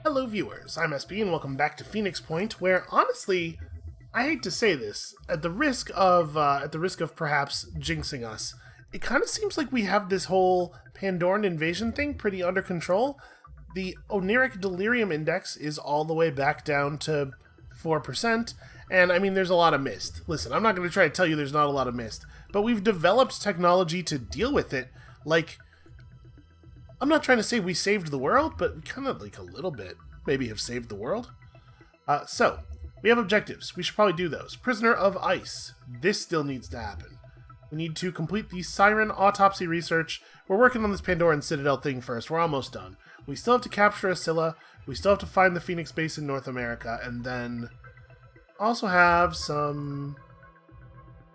Hello viewers, I'm SB and welcome back to Phoenix Point, where honestly, I hate to say this, at the risk of perhaps jinxing us, it kind of seems like we have this whole Pandoran invasion thing pretty under control. The Oniric Delirium Index is all the way back down to 4%, and I mean there's a lot of mist. Listen, I'm not going to try to tell you there's not a lot of mist, but we've developed technology to deal with it, like... I'm not trying to say we saved the world, but we kind of, like, a little bit, maybe have saved the world. So, we have objectives. We should probably do those. Prisoner of Ice. This still needs to happen. We need to complete the Siren autopsy research. We're working on this Pandoran Citadel thing first. We're almost done. We still have to capture Ascilla. We still have to find the Phoenix base in North America. And then also have some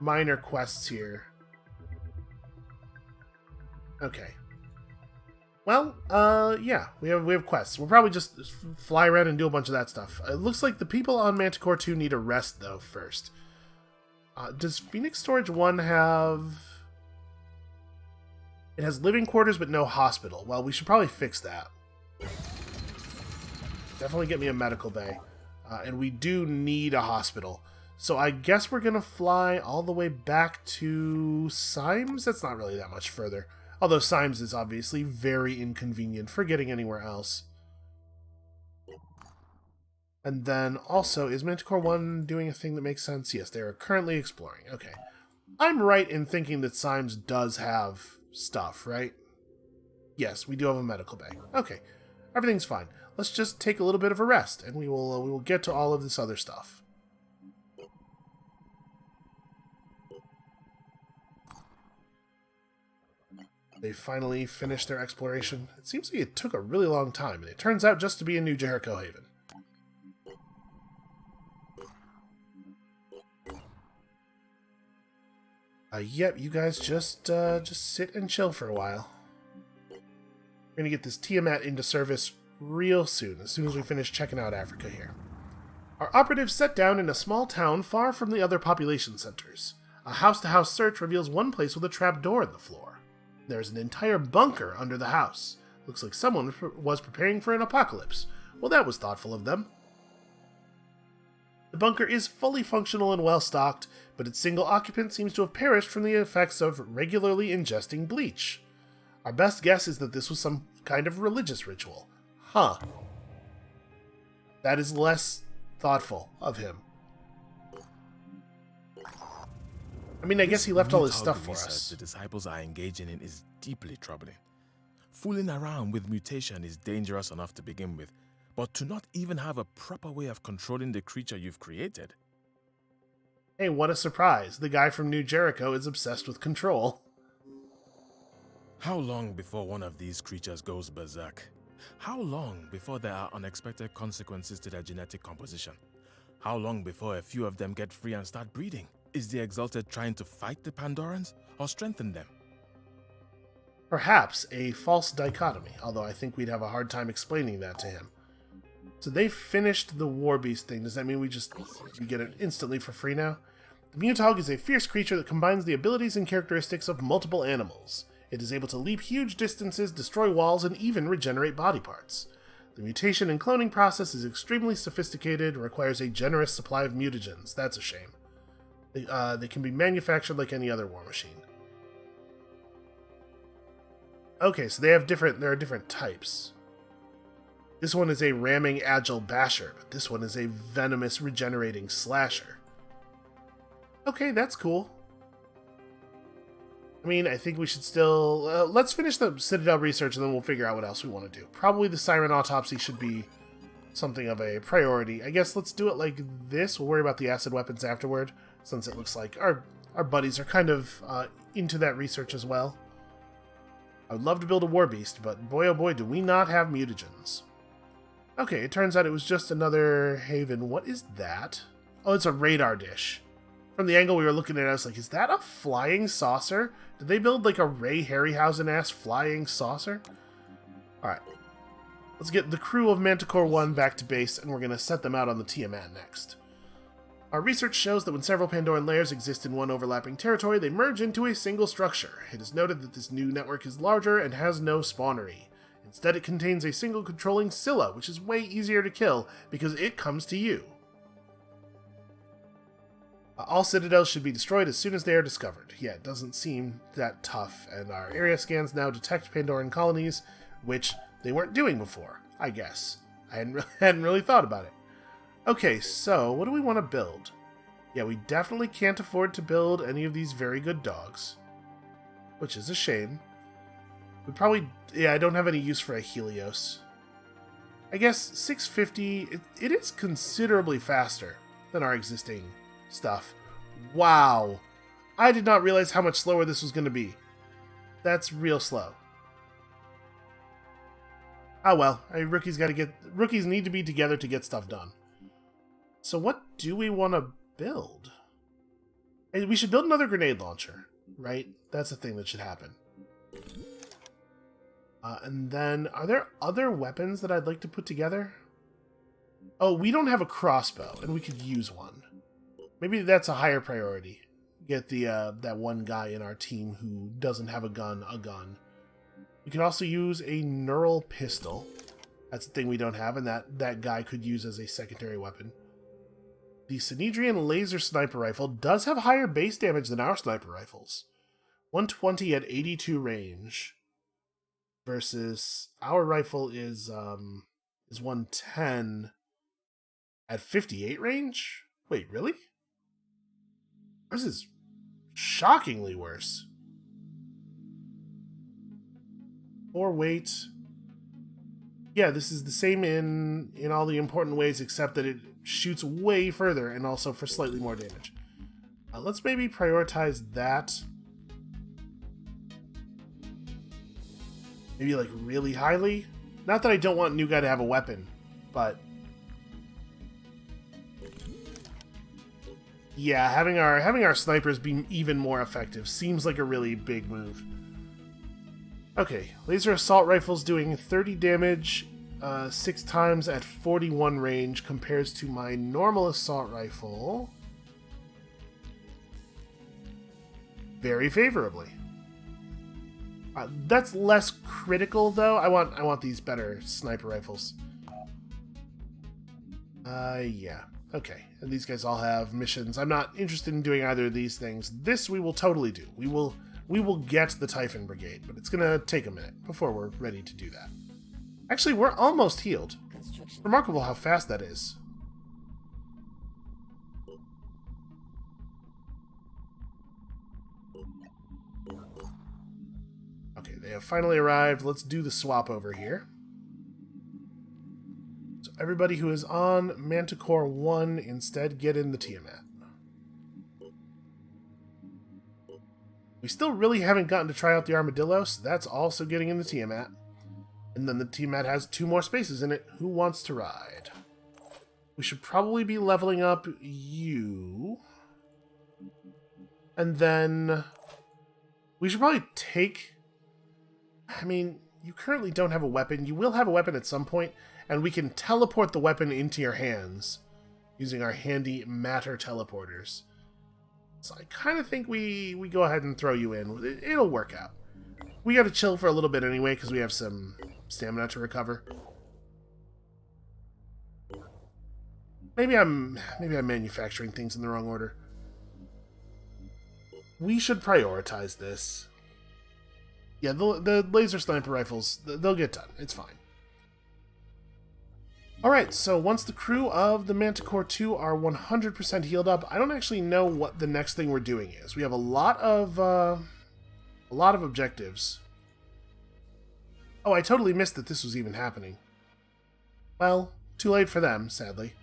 minor quests here. Okay. Well, yeah, we have quests. We'll probably just fly around and do a bunch of that stuff. It looks like the people on Manticore 2 need a rest, though, first. Does Phoenix Storage 1 have... It has living quarters, but no hospital. Well, we should probably fix that. Definitely get me a medical bay. And we do need a hospital. So I guess we're going to fly all the way back to Symes? That's not really that much further. Although Symes is obviously very inconvenient for getting anywhere else. And then also, is Manticore 1 doing a thing that makes sense? Yes, they are currently exploring. Okay. I'm right in thinking that Symes does have stuff, right? Yes, we do have a medical bay. Okay. Everything's fine. Let's just take a little bit of a rest, and we will get to all of this other stuff. They finally finished their exploration. It seems like it took a really long time, and it turns out just to be in New Jericho Haven. Yep, you guys just sit and chill for a while. We're gonna get this Tiamat into service real soon as we finish checking out Africa here. Our operatives set down in a small town far from the other population centers. A house-to-house search reveals one place with a trapdoor in the floor. There's an entire bunker under the house. Looks like someone was preparing for an apocalypse. Well, that was thoughtful of them. The bunker is fully functional and well-stocked, but its single occupant seems to have perished from the effects of regularly ingesting bleach. Our best guess is that this was some kind of religious ritual. Huh. That is less thoughtful of him. I mean, I guess he left all his stuff for us. The disciples are engaging in is deeply troubling. Fooling around with mutation is dangerous enough to begin with, but to not even have a proper way of controlling the creature you've created. Hey, what a surprise. The guy from New Jericho is obsessed with control. How long before one of these creatures goes berserk? How long before there are unexpected consequences to their genetic composition? How long before a few of them get free and start breeding? Is the Exalted trying to fight the Pandorans, or strengthen them? Perhaps a false dichotomy, although I think we'd have a hard time explaining that to him. So they finished the War Beast thing. Does that mean we get it instantly for free now? The Mutahg is a fierce creature that combines the abilities and characteristics of multiple animals. It is able to leap huge distances, destroy walls, and even regenerate body parts. The mutation and cloning process is extremely sophisticated and requires a generous supply of mutagens. That's a shame. They can be manufactured like any other war machine. Okay, so there are different types. This one is a ramming agile basher, but this one is a venomous regenerating slasher. Okay, that's cool. I mean, I think we should still... let's finish the Citadel research and then we'll figure out what else we want to do. Probably the Siren autopsy should be something of a priority. I guess let's do it like this. We'll worry about the acid weapons afterward, since it looks like our buddies are kind of into that research as well. I would love to build a War Beast, but boy oh boy do we not have mutagens. Okay, it turns out it was just another haven. What is that? Oh, it's a radar dish. From the angle we were looking at it, I was like, is that a flying saucer? Did they build like a Ray Harryhausen-ass flying saucer? Alright. Let's get the crew of Manticore 1 back to base, and we're going to set them out on the Tiamat next. Our research shows that when several Pandoran layers exist in one overlapping territory, they merge into a single structure. It is noted that this new network is larger and has no spawnery. Instead, it contains a single controlling Scylla, which is way easier to kill because it comes to you. All citadels should be destroyed as soon as they are discovered. Yeah, it doesn't seem that tough, and our area scans now detect Pandoran colonies, which they weren't doing before, I guess. I hadn't really thought about it. Okay, so what do we want to build? Yeah, we definitely can't afford to build any of these very good dogs, which is a shame. We probably... yeah, I don't have any use for a Helios. I guess 650, it is considerably faster than our existing stuff. Wow. I did not realize how much slower this was going to be. That's real slow. Oh well, rookies need to be together to get stuff done. So what do we want to build? We should build another grenade launcher, right? That's the thing that should happen. And then, are there other weapons that I'd like to put together? Oh, we don't have a crossbow, and we could use one. Maybe that's a higher priority. Get the that one guy in our team who doesn't have a gun. We can also use a neural pistol. That's the thing we don't have, and that guy could use as a secondary weapon. The Synedrian laser sniper rifle does have higher base damage than our sniper rifles. 120 at 82 range. Versus our rifle is 110 at 58 range? Wait, really? Ours is shockingly worse. 4 weight. Yeah, this is the same in all the important ways except that it shoots way further and also for slightly more damage. Let's maybe prioritize that. Maybe like really highly. Not that I don't want new guy to have a weapon, but yeah, having our snipers be even more effective seems like a really big move. Okay, laser assault rifles doing 30 damage 6 times at 41 range compares to my normal assault rifle very favorably. That's less critical, though. I want these better sniper rifles. Yeah. Okay. And these guys all have missions. I'm not interested in doing either of these things. This we will totally do. We will get the Typhon Brigade, but it's gonna take a minute before we're ready to do that. Actually, we're almost healed. Remarkable how fast that is. Okay, they have finally arrived. Let's do the swap over here. So everybody who is on Manticore 1 instead get in the Tiamat. We still really haven't gotten to try out the Armadillo, so that's also getting in the Tiamat. And then the Tiamat has 2 more spaces in it. Who wants to ride? We should probably be leveling up you. And then we should probably take... I mean, you currently don't have a weapon. You will have a weapon at some point, and we can teleport the weapon into your hands using our handy matter teleporters. So I kind of think we go ahead and throw you in. It'll work out. We gotta chill for a little bit anyway, because we have some stamina to recover. Maybe I'm manufacturing things in the wrong order. We should prioritize this. Yeah, the laser sniper rifles, they'll get done. It's fine. Alright, so once the crew of the Manticore 2 are 100% healed up, I don't actually know what the next thing we're doing is. We have a lot of objectives. Oh, I totally missed that this was even happening. Well, too late for them, sadly.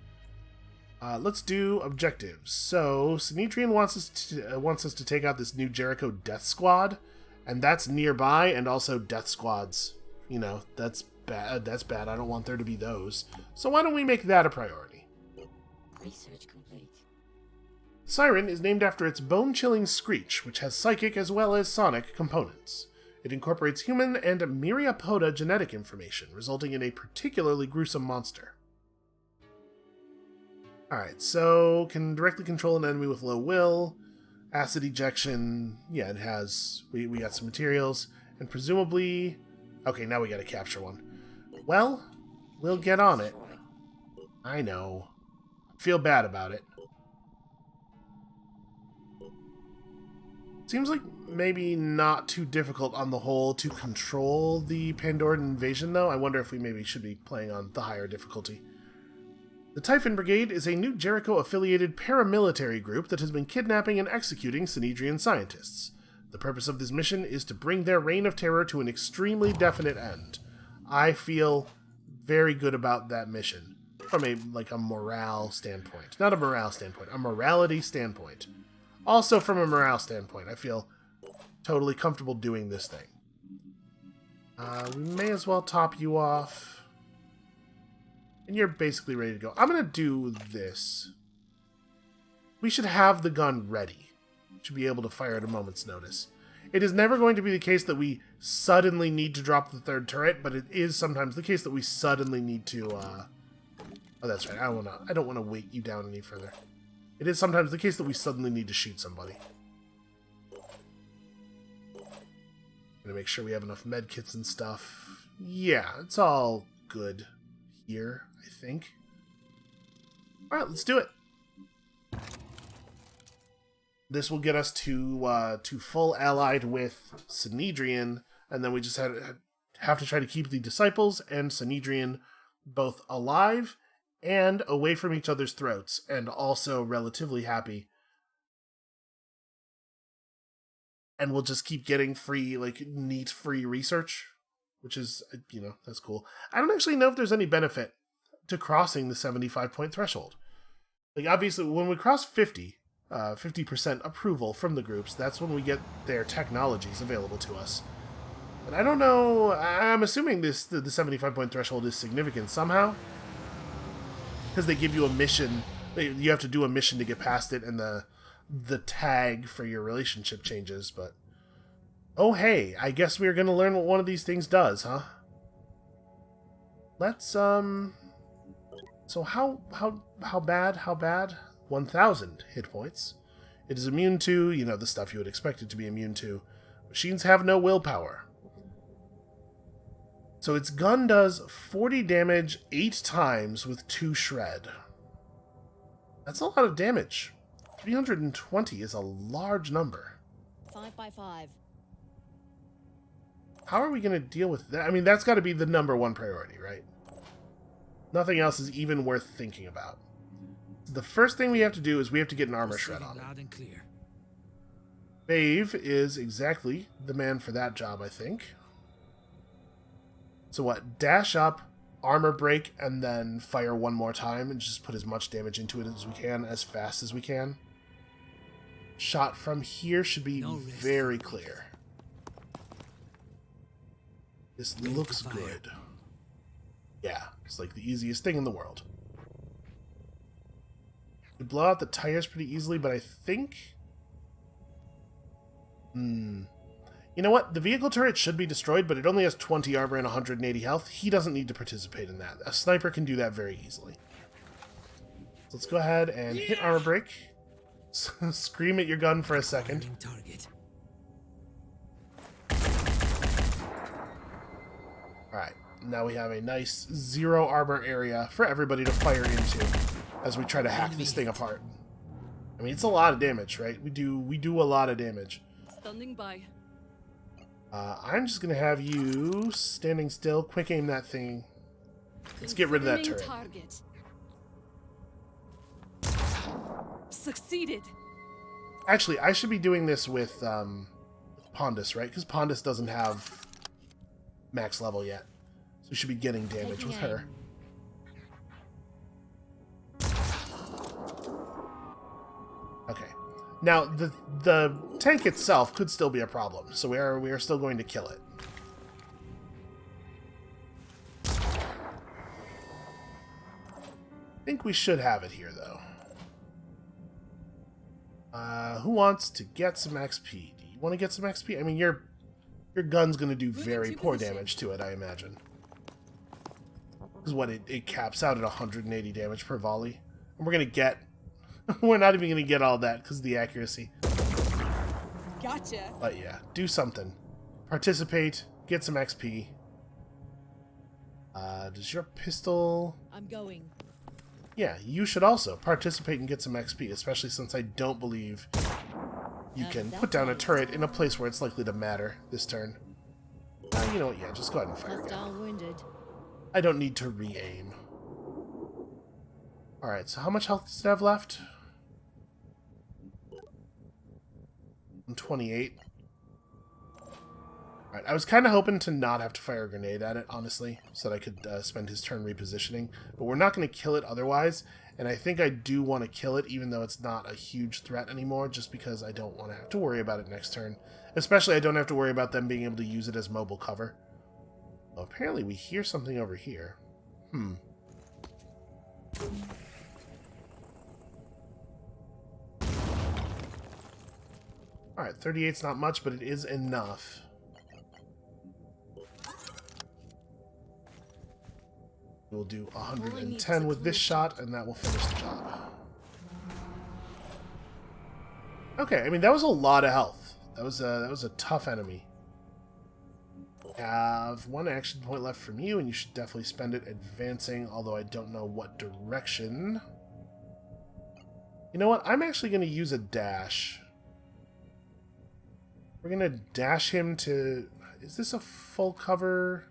Let's do objectives. So, Synedrian wants us to take out this new Jericho Death Squad, and that's nearby, and also Death Squads. You know, that's bad. That's bad. I don't want there to be those. So why don't we make that a priority? Research complete. Siren is named after its bone-chilling screech, which has psychic as well as sonic components. It incorporates human and myriapoda genetic information, resulting in a particularly gruesome monster. Alright, so can directly control an enemy with low will. Acid ejection, yeah, it has. We got some materials. And presumably Okay, now we gotta capture one. Well, we'll get on it. I know. Feel bad about it. Seems like maybe not too difficult on the whole to control the Pandoran invasion, though. I wonder if we maybe should be playing on the higher difficulty. The Typhon Brigade is a New Jericho-affiliated paramilitary group that has been kidnapping and executing Synedrian scientists. The purpose of this mission is to bring their reign of terror to an extremely definite end. I feel very good about that mission from a morale standpoint. Not a morale standpoint, a morality standpoint. Also, from a morale standpoint, I feel totally comfortable doing this thing. We may as well top you off. And you're basically ready to go. I'm going to do this. We should have the gun ready. Should be able to fire at a moment's notice. It is never going to be the case that we suddenly need to drop the third turret, but it is sometimes the case that we suddenly need to... Oh, that's right. I don't want to weight you down any further. It is sometimes the case that we suddenly need to shoot somebody. Gonna make sure we have enough medkits and stuff. Yeah, it's all good here, I think. Alright, let's do it. This will get us to full allied with Synedrian, and then we just have to try to keep the Disciples and Synedrian both alive and away from each other's throats, and also relatively happy. And we'll just keep getting free, neat free research, which is, that's cool. I don't actually know if there's any benefit to crossing the 75-point threshold. Obviously, when we cross 50% approval from the groups, that's when we get their technologies available to us. But I don't know, I'm assuming the 75-point threshold is significant somehow. Because they give you a mission, you have to do a mission to get past it, and the tag for your relationship changes, but... Oh hey, I guess we're gonna learn what one of these things does, huh? Let's, So how bad? 1,000 hit points. It is immune to, the stuff you would expect it to be immune to. Machines have no willpower. So its gun does 40 damage 8 times with 2 shred. That's a lot of damage. 320 is a large number. 5 by 5. How are we going to deal with that? I mean, that's got to be the number one priority, right? Nothing else is even worth thinking about. The first thing we have to do is we have to get an armor shred on it. Dave is exactly the man for that job, I think. So what? Dash up, armor break, and then fire one more time and just put as much damage into it as we can, as fast as we can. Shot from here should be very clear. This looks good. Yeah, it's like the easiest thing in the world. We blow out the tires pretty easily, but I think... You know what? The vehicle turret should be destroyed, but it only has 20 armor and 180 health. He doesn't need to participate in that. A sniper can do that very easily. So let's go ahead and hit armor break. Scream at your gun for a second. Alright, now we have a nice 0 armor area for everybody to fire into as we try to hack this thing apart. I mean, it's a lot of damage, right? We do a lot of damage. Standing by. I'm just gonna have you standing still, quick aim that thing. Let's get rid of that turret. Target. Succeeded. Actually, I should be doing this with Pondus, right? Because Pondus doesn't have max level yet. So we should be getting damage with her. Okay. Now, the tank itself could still be a problem, so we are still going to kill it. I think we should have it here, though. Who wants to get some XP? Do you want to get some XP? I mean, your gun's going to do very poor damage to it, I imagine. Because what, it caps out at 180 damage per volley. And we're going to get... We're not even going to get all that because of the accuracy. Gotcha. But yeah, do something. Participate, get some XP. Does your pistol... I'm going. Yeah, you should also participate and get some XP, especially since I don't believe you can put down a turret in a place where it's likely to matter this turn. You know what, yeah, just go ahead and fire again. Hostile wounded. I don't need to re-aim. Alright, so how much health does it have left? 28. Alright, I was kind of hoping to not have to fire a grenade at it, honestly, so that I could spend his turn repositioning. But we're not going to kill it otherwise, and I think I do want to kill it, even though it's not a huge threat anymore, just because I don't want to have to worry about it next turn. Especially, I don't have to worry about them being able to use it as mobile cover. Well, apparently we hear something over here. Alright, 38's not much, but it is enough. We'll do 110 with this shot, and that will finish the job. Okay, I mean, that was a lot of health. That was a tough enemy. Have one action point left from you, and you should definitely spend it advancing, although I don't know what direction. You know what? I'm actually going to use a dash. We're going to dash him to... Is this a full cover?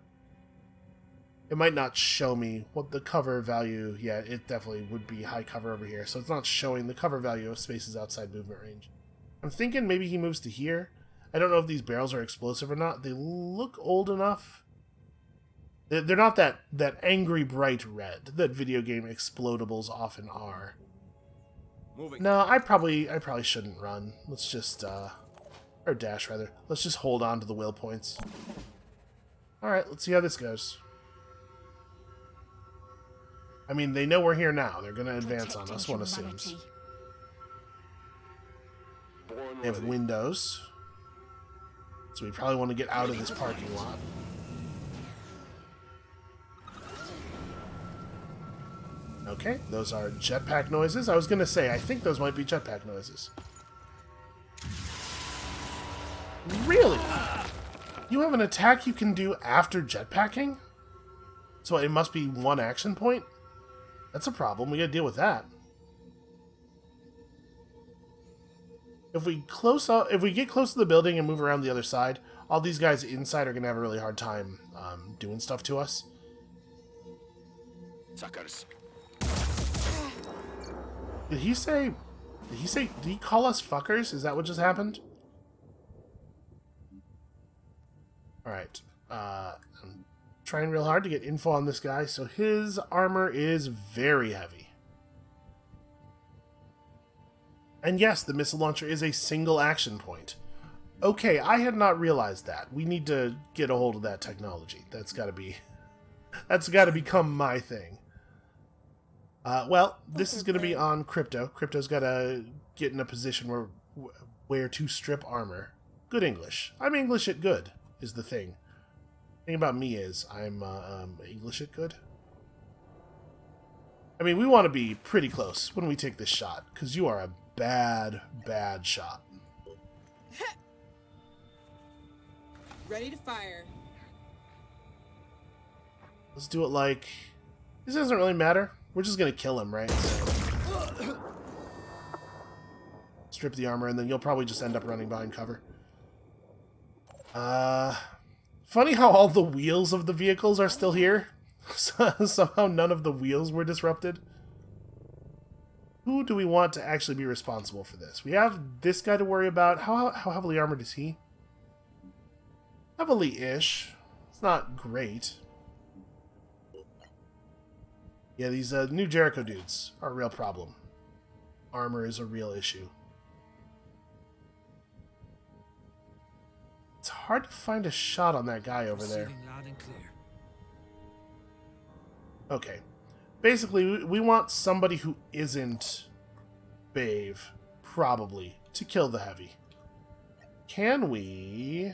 It might not show me what the cover value... Yeah, it definitely would be high cover over here, so it's not showing the cover value of spaces outside movement range. I'm thinking maybe he moves to here. I don't know if these barrels are explosive or not. They look old enough. They're not that angry bright red that video game explodables often are. Moving. No, I probably shouldn't run. Let's just or dash rather. Let's just hold on to the will points. All right, let's see how this goes. I mean, they know we're here now. They're going to advance on us, one assumes. They have windows. So we probably want to get out of this parking lot. Okay, those are jetpack noises. I was going to say, I think those might be jetpack noises. Really? You have an attack you can do after jetpacking? So it must be one action point? That's a problem. We gotta deal with that. If we get close to the building and move around the other side, all these guys inside are going to have a really hard time doing stuff to us. Suckers. Did he call us fuckers? Is that what just happened? Alright. I'm trying real hard to get info on this guy. So his armor is very heavy. And yes, the missile launcher is a single action point. Okay, I had not realized that. We need to get a hold of that technology. That's got to become my thing. Well, this is going to be on Crypto. Crypto's got to get in a position where to strip armor. Good English. I'm English at good, is the thing. The thing about me is I'm English at good. I mean, we want to be pretty close when we take this shot, because you are a bad shot. Ready to fire. Let's do it like... This doesn't really matter. We're just going to kill him, right? So... Strip the armor, and then you'll probably just end up running behind cover. Funny how all the wheels of the vehicles are still here. Somehow none of the wheels were disrupted. Who do we want to actually be responsible for this? We have this guy to worry about. How heavily armored is he? Heavily-ish. It's not great. Yeah, these new Jericho dudes are a real problem. Armor is a real issue. It's hard to find a shot on that guy over there. Okay. Basically, we want somebody who isn't Bave, probably, to kill the heavy. Can we...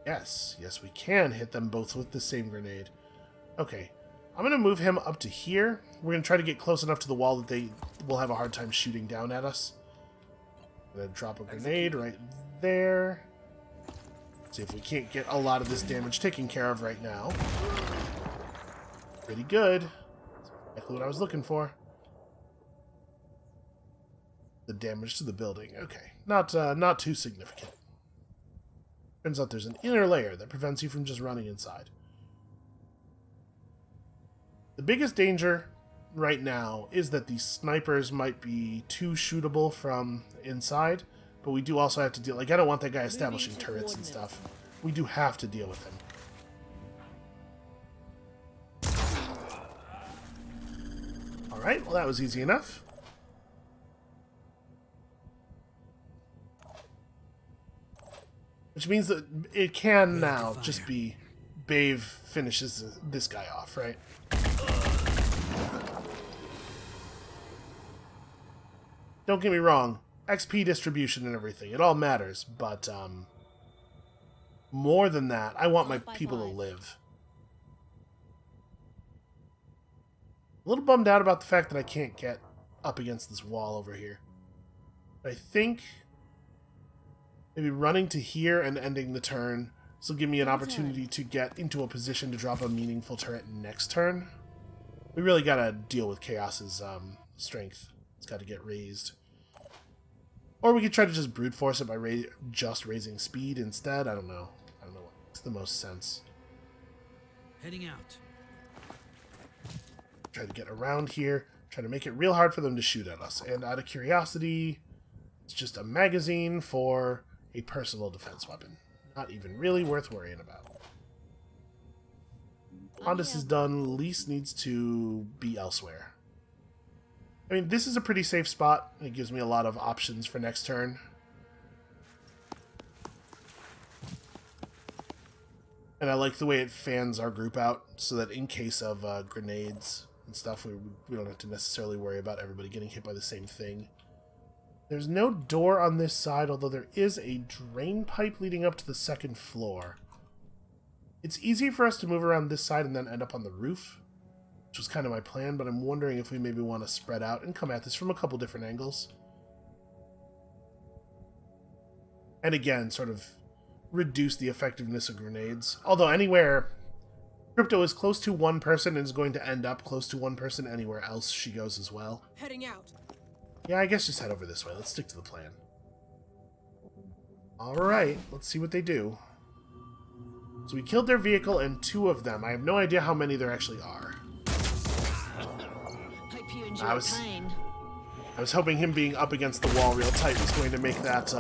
Yes, we can hit them both with the same grenade. Okay. I'm going to move him up to here. We're going to try to get close enough to the wall that they will have a hard time shooting down at us. I'm going to drop a grenade right there. See if we can't get a lot of this damage taken care of right now. Pretty good. Exactly what I was looking for. The damage to the building. Okay. Not too significant. Turns out there's an inner layer that prevents you from just running inside. The biggest danger right now is that these snipers might be too shootable from inside, but we do also have to deal... Like, I don't want that guy establishing turrets and stuff. We do have to deal with him. Alright, well that was easy enough. Which means that it can now just be Bave finishes this guy off, right? Don't get me wrong, XP distribution and everything, it all matters, but more than that, I want my people to live. A little bummed out about the fact that I can't get up against this wall over here. But I think maybe running to here and ending the turn, this will give me an opportunity to get into a position to drop a meaningful turret next turn. We really gotta deal with Chaos's strength. It's gotta get raised. Or we could try to just brute force it by just raising speed instead. I don't know. I don't know what makes the most sense. Heading out. Try to get around here. Try to make it real hard for them to shoot at us. And out of curiosity, it's just a magazine for a personal defense weapon. Not even really worth worrying about. Ondas is done. Lease needs to be elsewhere. I mean, this is a pretty safe spot. It gives me a lot of options for next turn. And I like the way it fans our group out, so that in case of grenades and stuff, we don't have to necessarily worry about everybody getting hit by the same thing. There's no door on this side, although there is a drain pipe leading up to the second floor. It's easy for us to move around this side and then end up on the roof, which was kind of my plan, but I'm wondering if we maybe want to spread out and come at this from a couple different angles. And again, sort of reduce the effectiveness of grenades. Although anywhere Crypto is close to one person and is going to end up close to one person anywhere else she goes as well. Heading out. Yeah, I guess just head over this way. Let's stick to the plan. Alright, let's see what they do. So we killed their vehicle and 2 of them. I have no idea how many there actually are. Hope you enjoy I was hoping him being up against the wall real tight was going to make that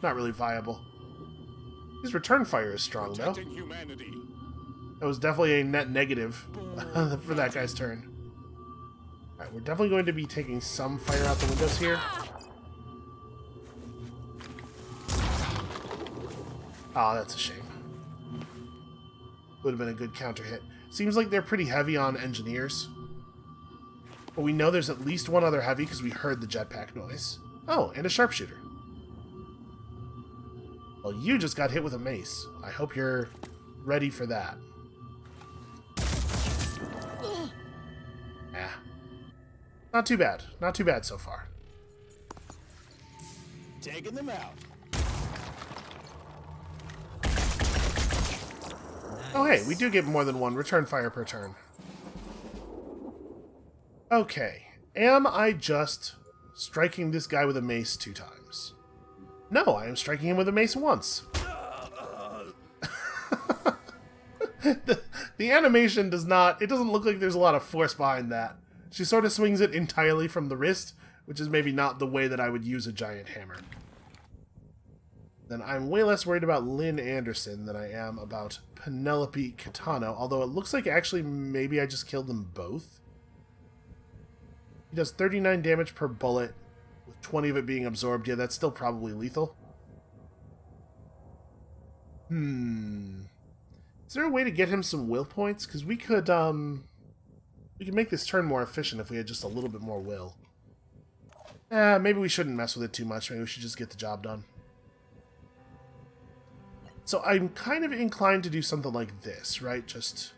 not really viable. His return fire is strong, though. That was definitely a net negative for that guy's turn. Alright, we're definitely going to be taking some fire out the windows here. Oh, that's a shame. Would have been a good counter hit. Seems like they're pretty heavy on engineers. But we know there's at least one other heavy because we heard the jetpack noise. Oh, and a sharpshooter. Well, you just got hit with a mace. I hope you're ready for that. Yeah. Not too bad. Not too bad so far. Taking them out. Oh, hey, we do get more than one return fire per turn. Okay. Am I just striking this guy with a mace 2 times? No, I am striking him with a mace once. The animation does not... It doesn't look like there's a lot of force behind that. She sort of swings it entirely from the wrist, which is maybe not the way that I would use a giant hammer. Then I'm way less worried about Lynn Anderson than I am about Penelope Catano, although it looks like actually maybe I just killed them both. He does 39 damage per bullet, with 20 of it being absorbed. Yeah, that's still probably lethal. Is there a way to get him some will points? Because we could make this turn more efficient if we had just a little bit more will. Maybe we shouldn't mess with it too much. Maybe we should just get the job done. So I'm kind of inclined to do something like this, right? Just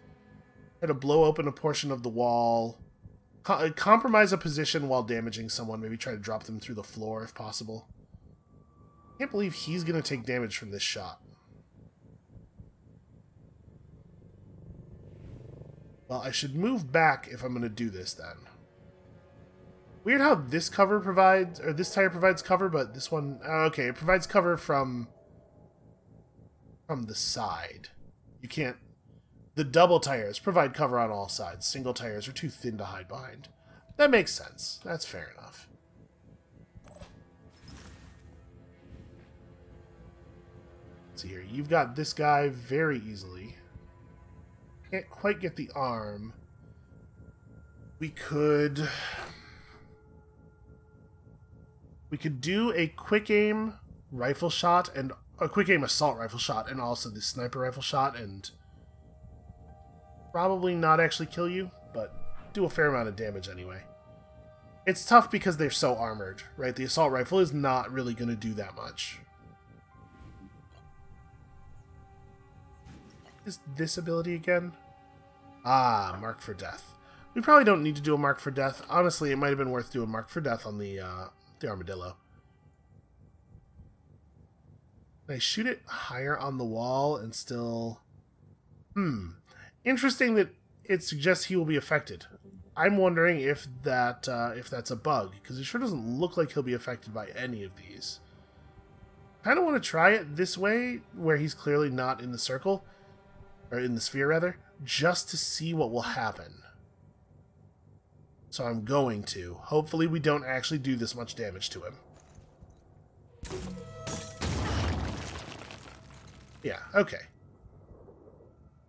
try to blow open a portion of the wall, compromise a position while damaging someone, maybe try to drop them through the floor if possible. Can't believe he's going to take damage from this shot. Well, I should move back if I'm going to do this then. Weird how this cover provides, or this tire provides cover, but this one, okay, it provides cover from the side. You can't, the double tires provide cover on all sides. Single tires are too thin to hide behind. That makes sense. That's fair enough. Let's see here. You've got this guy very easily. Can't quite get the arm. We could do a quick aim rifle shot and a quick aim assault rifle shot and also the sniper rifle shot and probably not actually kill you, but do a fair amount of damage anyway. It's tough because they're so armored, right? The assault rifle is not really going to do that much. Is this ability again? Ah, Mark for Death. We probably don't need to do a Mark for Death. Honestly, it might have been worth doing Mark for Death on the Armadillo. Can I shoot it higher on the wall and still... Interesting that it suggests he will be affected. I'm wondering if that's a bug, because it sure doesn't look like he'll be affected by any of these. I kind of want to try it this way, where he's clearly not in the circle, or in the sphere rather, just to see what will happen. So I'm going to. Hopefully we don't actually do this much damage to him. Yeah, okay.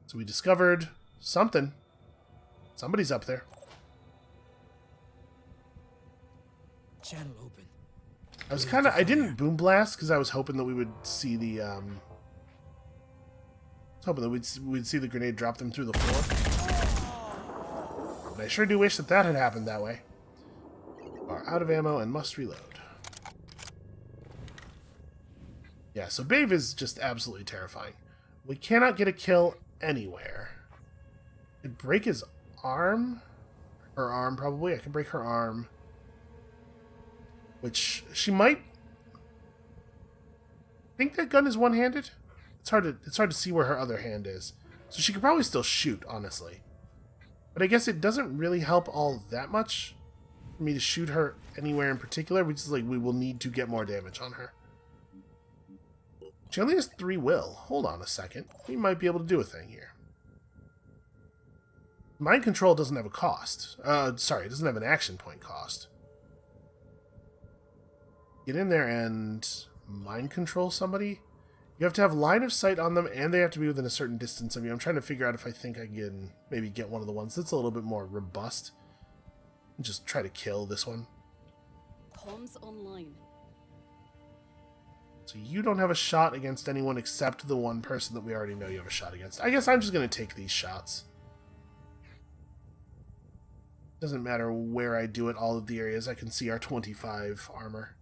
So we discovered something. Somebody's up there. Channel open. I didn't boom blast because I was hoping that we would see the I was hoping that we'd see the grenade drop them through the floor. But I sure do wish that had happened that way. Are out of ammo and must reload. Yeah, so Bave is just absolutely terrifying. We cannot get a kill anywhere. I could break his arm. Her arm, probably. I could break her arm. Which, she might... I think that gun is one-handed? It's hard to see where her other hand is. So she could probably still shoot, honestly. But I guess it doesn't really help all that much for me to shoot her anywhere in particular, which is like we will need to get more damage on her. She only has 3 will. Hold on a second. We might be able to do a thing here. Mind control doesn't have a cost. Sorry, it doesn't have an action point cost. Get in there and mind control somebody. You have to have line of sight on them, and they have to be within a certain distance of you. I'm trying to figure out if I think I can maybe get one of the ones that's a little bit more robust. And just try to kill this one. Comms online. So you don't have a shot against anyone except the one person that we already know you have a shot against. I guess I'm just going to take these shots. Doesn't matter where I do it, all of the areas I can see are 25 armor.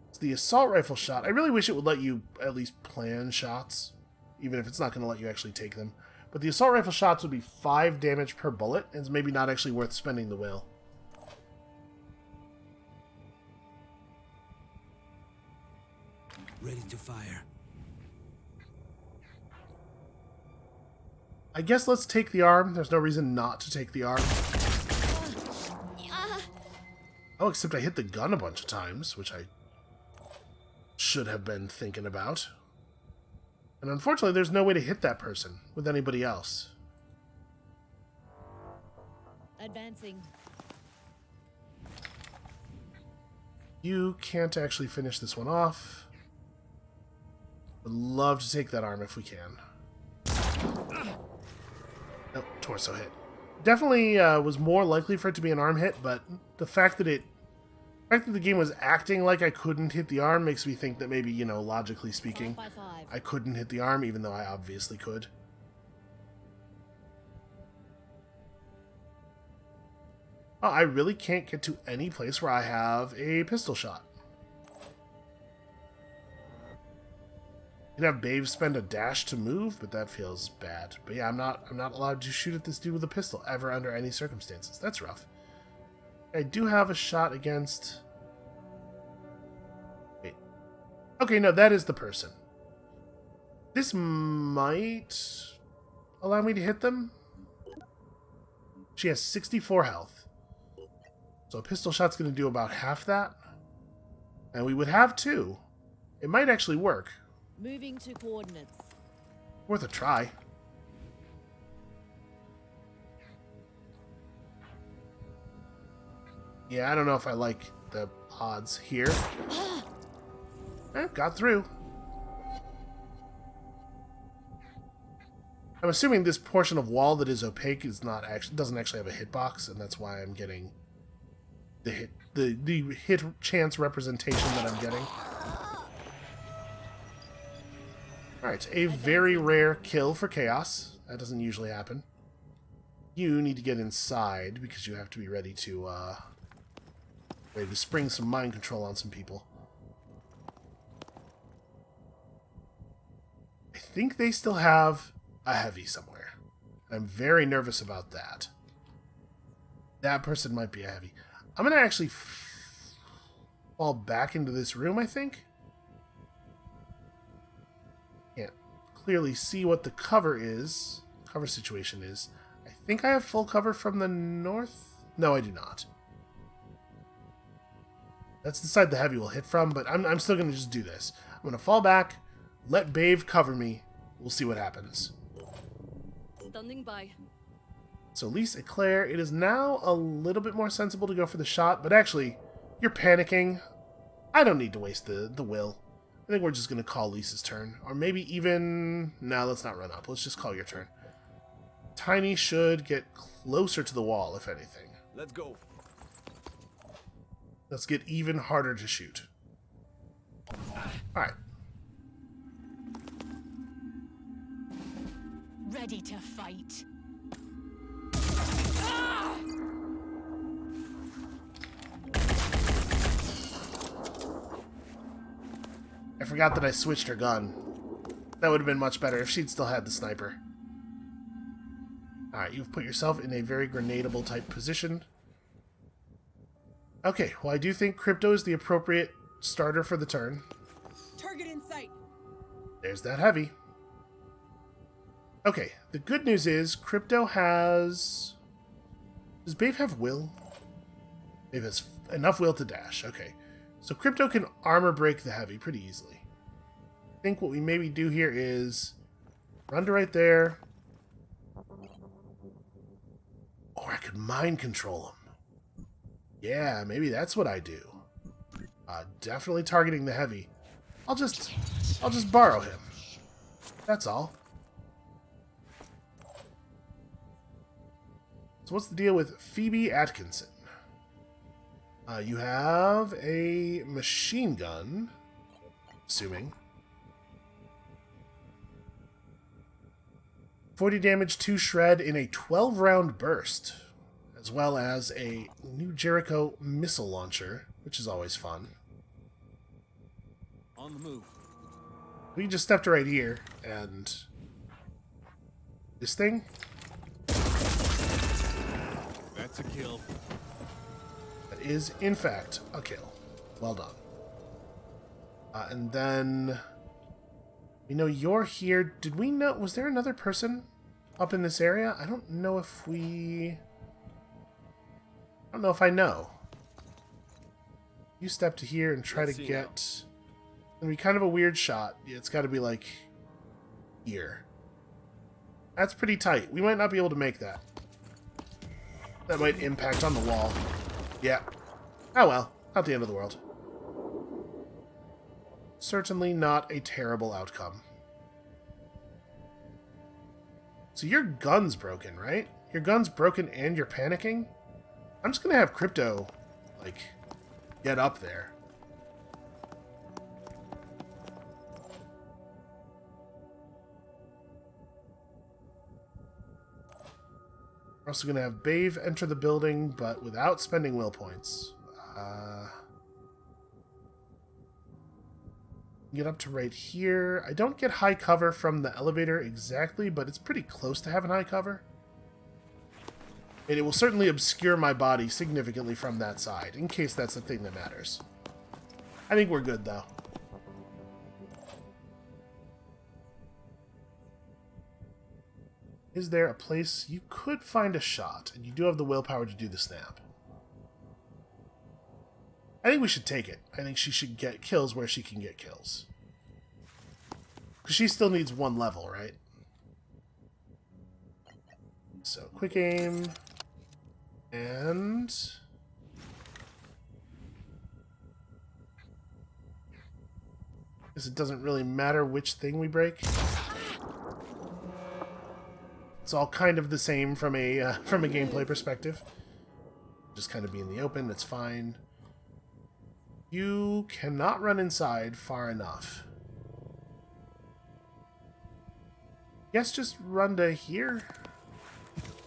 It's the assault rifle shot. I really wish it would let you at least plan shots, even if it's not going to let you actually take them. But the assault rifle shots would be 5 damage per bullet, and it's maybe not actually worth spending the will. Ready to fire. I guess let's take the arm. There's no reason not to take the arm. Oh, except I hit the gun a bunch of times, which I should have been thinking about. And unfortunately, there's no way to hit that person with anybody else. Advancing. You can't actually finish this one off. Would love to take that arm if we can. Nope, torso hit. Definitely was more likely for it to be an arm hit, but the fact that the game was acting like I couldn't hit the arm makes me think that maybe, you know, logically speaking, 5 by 5. I couldn't hit the arm, even though I obviously could. Oh, I really can't get to any place where I have a pistol shot. You can have Babe spend a dash to move, but that feels bad. But yeah, I'm not allowed to shoot at this dude with a pistol ever under any circumstances. That's rough. I do have a shot against... Wait. Okay, no, that is the person. This might allow me to hit them. She has 64 health. So a pistol shot's going to do about half that. And we would have 2. It might actually work. Moving to coordinates. Worth a try. Yeah, I don't know if I like the odds here. Got through. I'm assuming this portion of wall that is opaque is not actually doesn't actually have a hitbox, and that's why I'm getting the hit chance representation that I'm getting. Alright, a very rare kill for Chaos. That doesn't usually happen. You need to get inside because you have to be ready to spring some mind control on some people. I think they still have a heavy somewhere. I'm very nervous about that. That person might be a heavy. I'm going to actually fall back into this room, I think. Can't clearly see what the cover situation is. I think I have full cover from the north. No, I do not. That's the side the heavy will hit from, but I'm still going to just do this. I'm going to fall back, let Bave cover me. We'll see what happens. Standing by. So, Lise Eclair, it is now a little bit more sensible to go for the shot, but actually, you're panicking. I don't need to waste the will. I think we're just going to call Lisa's turn. Or maybe even... No, let's not run up. Let's just call your turn. Tiny should get closer to the wall, if anything. Let's go. Let's get even harder to shoot. Alright. Ready to fight. I forgot that I switched her gun. That would have been much better if she'd still had the sniper. Alright, you've put yourself in a very grenadable type position. Okay, well I do think Crypto is the appropriate starter for the turn. Target in sight. There's that heavy. Okay, the good news is Crypto has... Does Bave have will? Bave has enough will to dash. Okay, so Crypto can armor break the heavy pretty easily. I think what we maybe do here is run to right there. Or I could mind control him. Yeah, maybe that's what I do. Definitely targeting the heavy. I'll just borrow him. That's all. So what's the deal with Phoebe Atkinson? You have a machine gun, assuming. 40 damage to shred in a 12-round burst, as well as a new Jericho missile launcher, which is always fun. On the move. We just stepped right here, and this thing. That's a kill. That is, in fact, a kill. Well done. And then... We know you're here. Did we know... Was there another person up in this area? I don't know if we... I don't know if I know. You step to here and try to get... It's gonna be kind of a weird shot. It's got to be, like, here. That's pretty tight. We might not be able to make that. That might impact on the wall. Yeah. Oh well. Not the end of the world. Certainly not a terrible outcome. So your gun's broken, right? Your gun's broken and you're panicking? I'm just gonna have Crypto, like, get up there. We're also gonna have Bave enter the building, but without spending will points. Get up to right here. I don't get high cover from the elevator exactly, but it's pretty close to having high cover. And it will certainly obscure my body significantly from that side, in case that's the thing that matters. I think we're good, though. Is there a place you could find a shot? And you do have the willpower to do the snap. I think we should take it. I think she should get kills where she can get kills. Because she still needs 1 level, right? So, quick aim. And... guess it doesn't really matter which thing we break. It's all kind of the same from a gameplay perspective. Just kind of be in the open, it's fine. You cannot run inside far enough. Guess just run to here?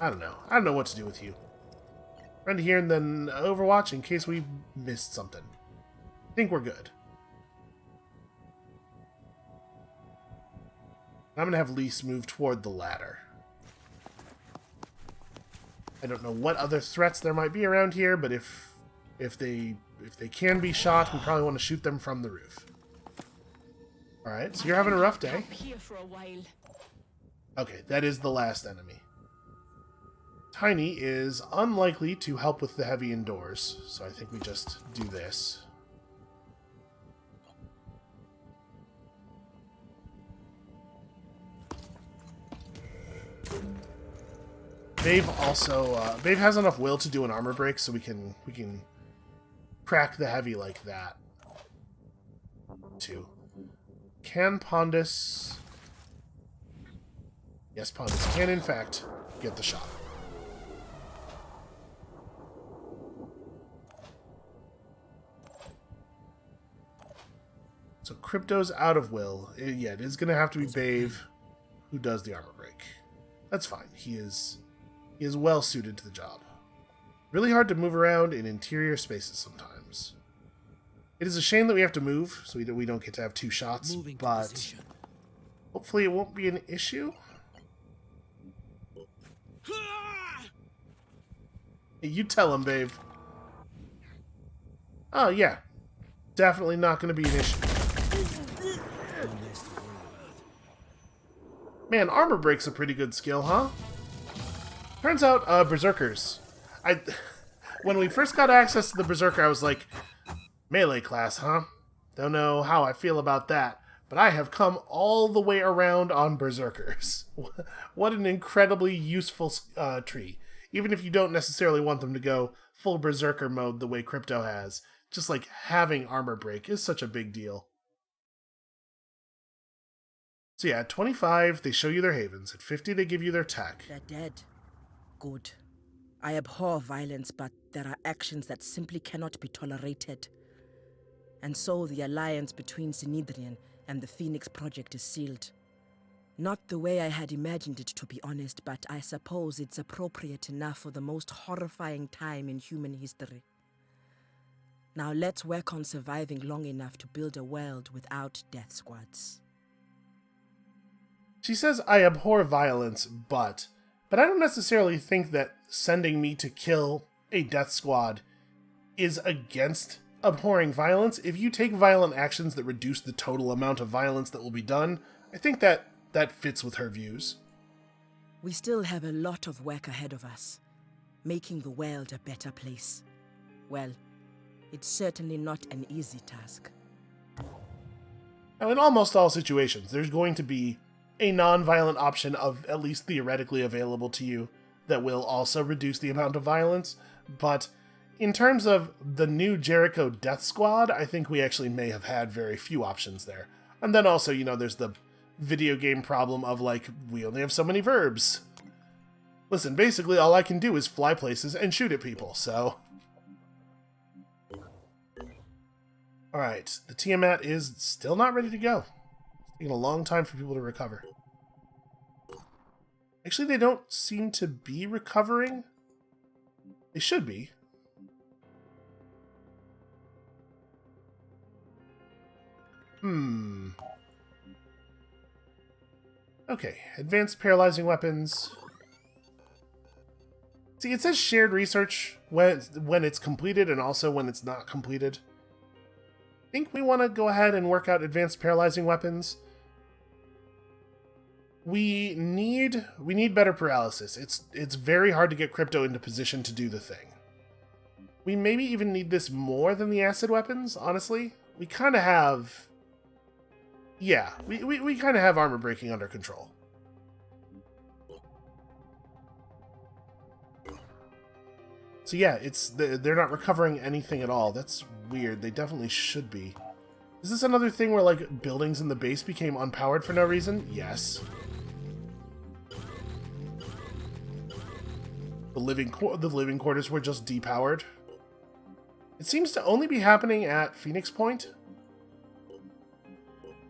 I don't know. I don't know what to do with you. Run to here and then Overwatch in case we missed something. I think we're good. I'm going to have Lise move toward the ladder. I don't know what other threats there might be around here, but if they can be shot, we probably want to shoot them from the roof. Alright, so you're having a rough day. Here for a while. Okay, that is the last enemy. Tiny is unlikely to help with the heavy indoors, so I think we just do this. Babe also, Babe has enough will to do an armor break, so we can crack the heavy like that. 2. Can Pondus... Yes, Pondus can, in fact, get the shot. So Crypto's out of will. Yeah, it is going to have to be Babe who does the armor break. That's fine. He is well suited to the job. Really hard to move around in interior spaces sometimes. It is a shame that we have to move, so we don't get to have 2 shots, but hopefully it won't be an issue. Hey, you tell him, Babe. Oh, yeah. Definitely not going to be an issue. Man, armor break's a pretty good skill, huh? Turns out, Berserkers. When we first got access to the Berserker, I was like, melee class, huh? Don't know how I feel about that, but I have come all the way around on Berserkers. What an incredibly useful tree. Even if you don't necessarily want them to go full Berserker mode the way Crypto has, just like having armor break is such a big deal. So yeah, at 25, they show you their havens. At 50, they give you their tech. They're dead. Good. I abhor violence, but there are actions that simply cannot be tolerated. And so the alliance between Synedrian and the Phoenix Project is sealed. Not the way I had imagined it, to be honest, but I suppose it's appropriate enough for the most horrifying time in human history. Now let's work on surviving long enough to build a world without death squads. She says, I abhor violence, but I don't necessarily think that sending me to kill a death squad is against abhorring violence. If you take violent actions that reduce the total amount of violence that will be done, I think that fits with her views. We still have a lot of work ahead of us, making the world a better place. Well, it's certainly not an easy task. Now, in almost all situations, there's going to be a non-violent option of at least theoretically available to you that will also reduce the amount of violence, but in terms of the new Jericho Death Squad, I think we actually may have had very few options there. And then also, there's the video game problem of, like, we only have so many verbs. Listen, basically all I can do is fly places and shoot at people, so... Alright, the Tiamat is still not ready to go. It's taking a long time for people to recover. Actually, they don't seem to be recovering. They should be. Okay, advanced paralyzing weapons. See, it says shared research when it's completed and also when it's not completed. I think we want to go ahead and work out advanced paralyzing weapons. We need better paralysis. It's very hard to get crypto into position to do the thing. We maybe even need this more than the acid weapons, honestly. We kind of have... Yeah, we kind of have armor breaking under control. So yeah, they're not recovering anything at all. That's weird. They definitely should be. Is this another thing where, like, buildings in the base became unpowered for no reason? Yes. The living quarters were just depowered. It seems to only be happening at Phoenix Point.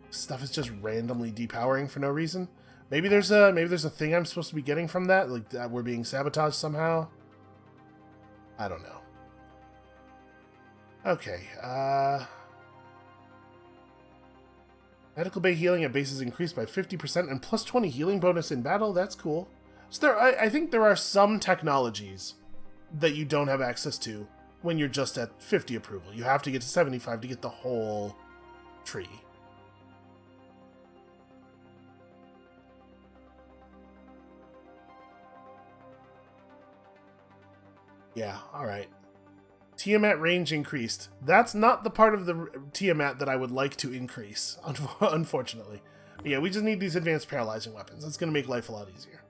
Stuff is just randomly depowering for no reason. Maybe there's a thing I'm supposed to be getting from that, like that we're being sabotaged somehow. I don't know. Okay, medical bay healing at base is increased by 50% and plus 20 healing bonus in battle. That's cool. So I think there are some technologies that you don't have access to when you're just at 50 approval. You have to get to 75 to get the whole tree. Yeah, alright. Tiamat range increased. That's not the part of the Tiamat that I would like to increase, unfortunately. But yeah, we just need these advanced paralyzing weapons. That's going to make life a lot easier.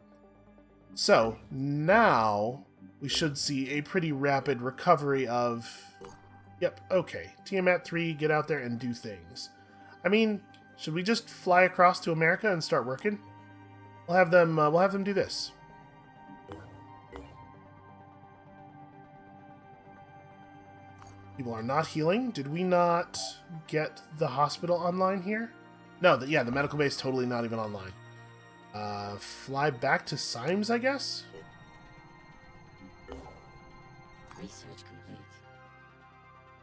So, now we should see a pretty rapid recovery of... Yep, okay. Tiamat 3, get out there and do things. I mean, should we just fly across to America and start working? We'll have them do this. People are not healing. Did we not get the hospital online here? No, yeah, the medical base totally not even online. Fly back to Symes, I guess? Research complete.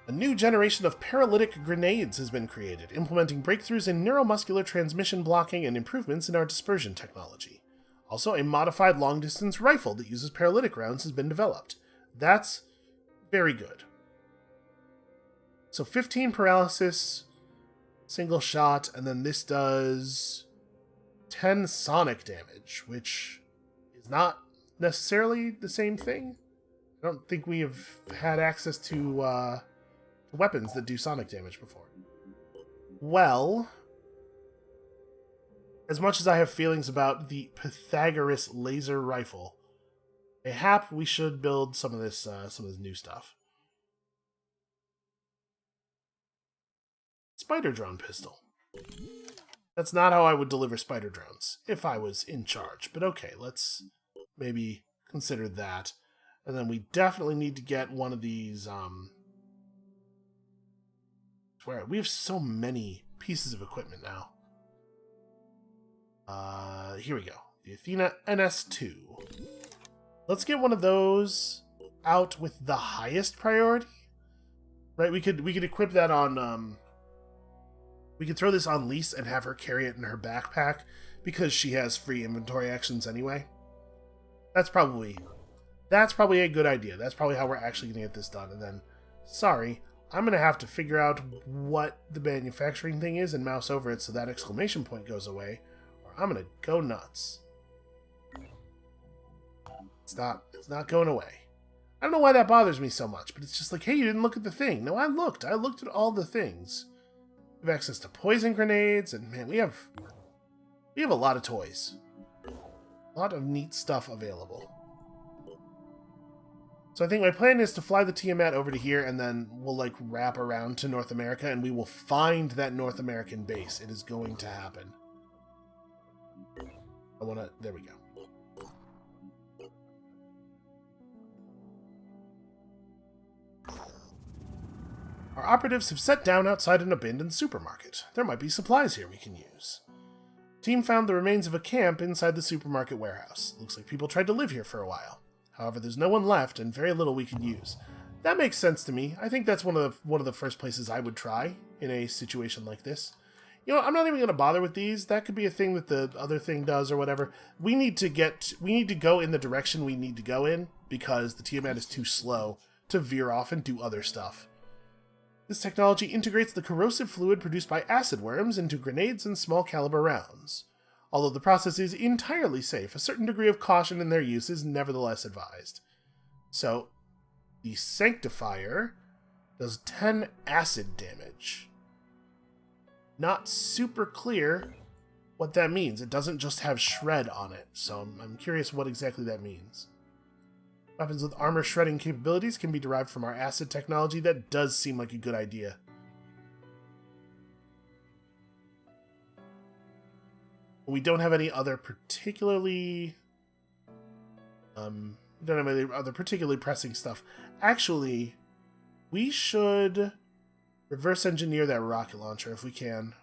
A new generation of paralytic grenades has been created, implementing breakthroughs in neuromuscular transmission blocking and improvements in our dispersion technology. Also, a modified long-distance rifle that uses paralytic rounds has been developed. That's very good. So 15 paralysis, single shot, and then this does 10 sonic damage, which is not necessarily the same thing. I don't think we have had access to weapons that do sonic damage before. Well, as much as I have feelings about the Pythagoras laser rifle, mayhap we should build some of this new stuff. Spider drone pistol. That's not how I would deliver spider drones if I was in charge, but okay, let's maybe consider that. And then we definitely need to get one of these, swear, we have so many pieces of equipment now. Here we go. The Athena NS2. Let's get one of those out with the highest priority. Right, we could equip that on, we could throw this on Lise and have her carry it in her backpack because she has free inventory actions anyway. That's probably a good idea. That's probably how we're actually going to get this done. And then, sorry, I'm going to have to figure out what the manufacturing thing is and mouse over it so that exclamation point goes away, or I'm going to go nuts. It's not going away. I don't know why that bothers me so much, but it's just like, hey, you didn't look at the thing. No, I looked at all the things. We have access to poison grenades, and man, we have a lot of toys. A lot of neat stuff available. So I think my plan is to fly the Tiamat over to here, and then we'll, like, wrap around to North America, and we will find that North American base. It is going to happen. There we go. Our operatives have set down outside an abandoned supermarket. There might be supplies here we can use. The team found the remains of a camp inside the supermarket warehouse. Looks like people tried to live here for a while. However, there's no one left and very little we can use. That makes sense to me. I think that's one of the first places I would try in a situation like this. You know, I'm not even going to bother with these. That could be a thing that the other thing does or whatever. We need to go in the direction we need to go in because the Tiamat is too slow to veer off and do other stuff. This technology integrates the corrosive fluid produced by acid worms into grenades and small caliber rounds. Although the process is entirely safe, a certain degree of caution in their use is nevertheless advised. So, the Sanctifier does 10 acid damage. Not super clear what that means. It doesn't just have shred on it, so I'm curious what exactly that means. Weapons with armor shredding capabilities can be derived from our acid technology. That does seem like a good idea. We don't have any other particularly... we don't have any other particularly pressing stuff. Actually, we should reverse engineer that rocket launcher if we can.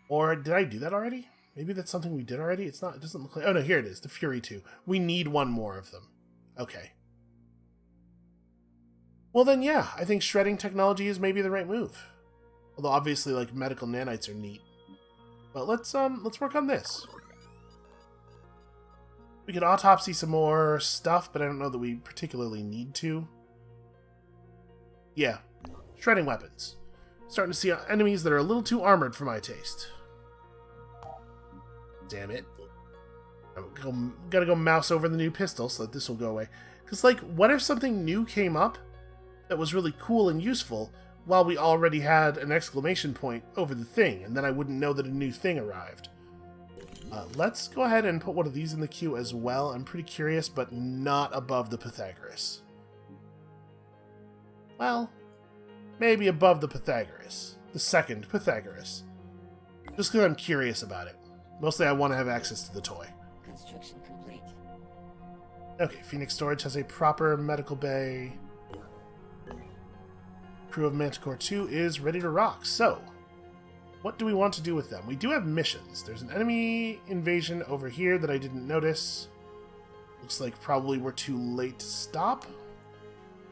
Or did I do that already? Maybe that's something we did already? It's not, it doesn't look like... Oh no, here it is, the Fury 2. We need one more of them. Okay. Well then, yeah, I think shredding technology is maybe the right move. Although obviously, like, medical nanites are neat. But let's work on this. We could autopsy some more stuff, but I don't know that we particularly need to. Yeah, shredding weapons. Starting to see enemies that are a little too armored for my taste. Damn it. Gotta go mouse over the new pistol so that this will go away. Because, like, what if something new came up that was really cool and useful while we already had an exclamation point over the thing, and then I wouldn't know that a new thing arrived? Let's go ahead and put one of these in the queue as well. I'm pretty curious, but not above the Pythagoras. Well, maybe above the Pythagoras. The second Pythagoras. Just because I'm curious about it. Mostly I want to have access to the toy. Construction complete. Okay, Phoenix Storage has a proper medical bay. Crew of Manticore 2 is ready to rock. So, what do we want to do with them? We do have missions. There's an enemy invasion over here that I didn't notice. Looks like probably we're too late to stop.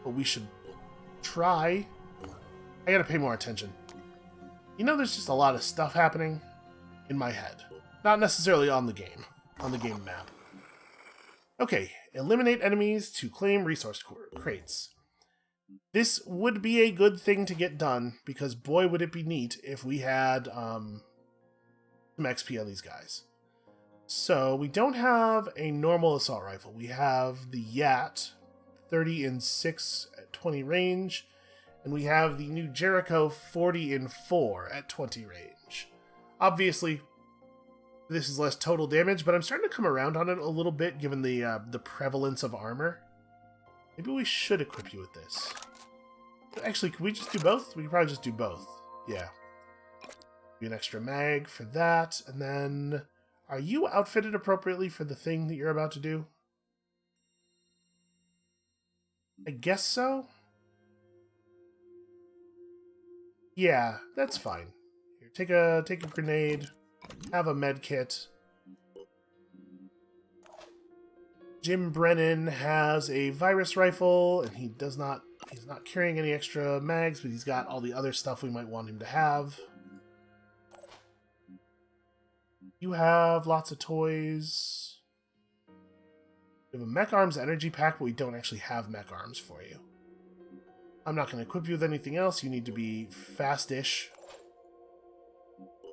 But we should try. I gotta pay more attention. You know, there's just a lot of stuff happening in my head. Not necessarily on the game map. Okay, eliminate enemies to claim resource crates. This would be a good thing to get done, because boy would it be neat if we had some XP on these guys. So, we don't have a normal assault rifle. We have the Yat, 30 in 6 at 20 range, and we have the new Jericho 40 in 4 at 20 range. Obviously, this is less total damage, but I'm starting to come around on it a little bit given the prevalence of armor. Maybe we should equip you with this. Actually, can we just do both? We can probably just do both. Yeah. Be an extra mag for that, and then... Are you outfitted appropriately for the thing that you're about to do? I guess so? Yeah, that's fine. Here, take a grenade. Have a med kit. Jim Brennan has a virus rifle, and he's not carrying any extra mags, but he's got all the other stuff we might want him to have. You have lots of toys. We have a Mech Arms energy pack, but we don't actually have Mech Arms for you. I'm not going to equip you with anything else. You need to be fast-ish.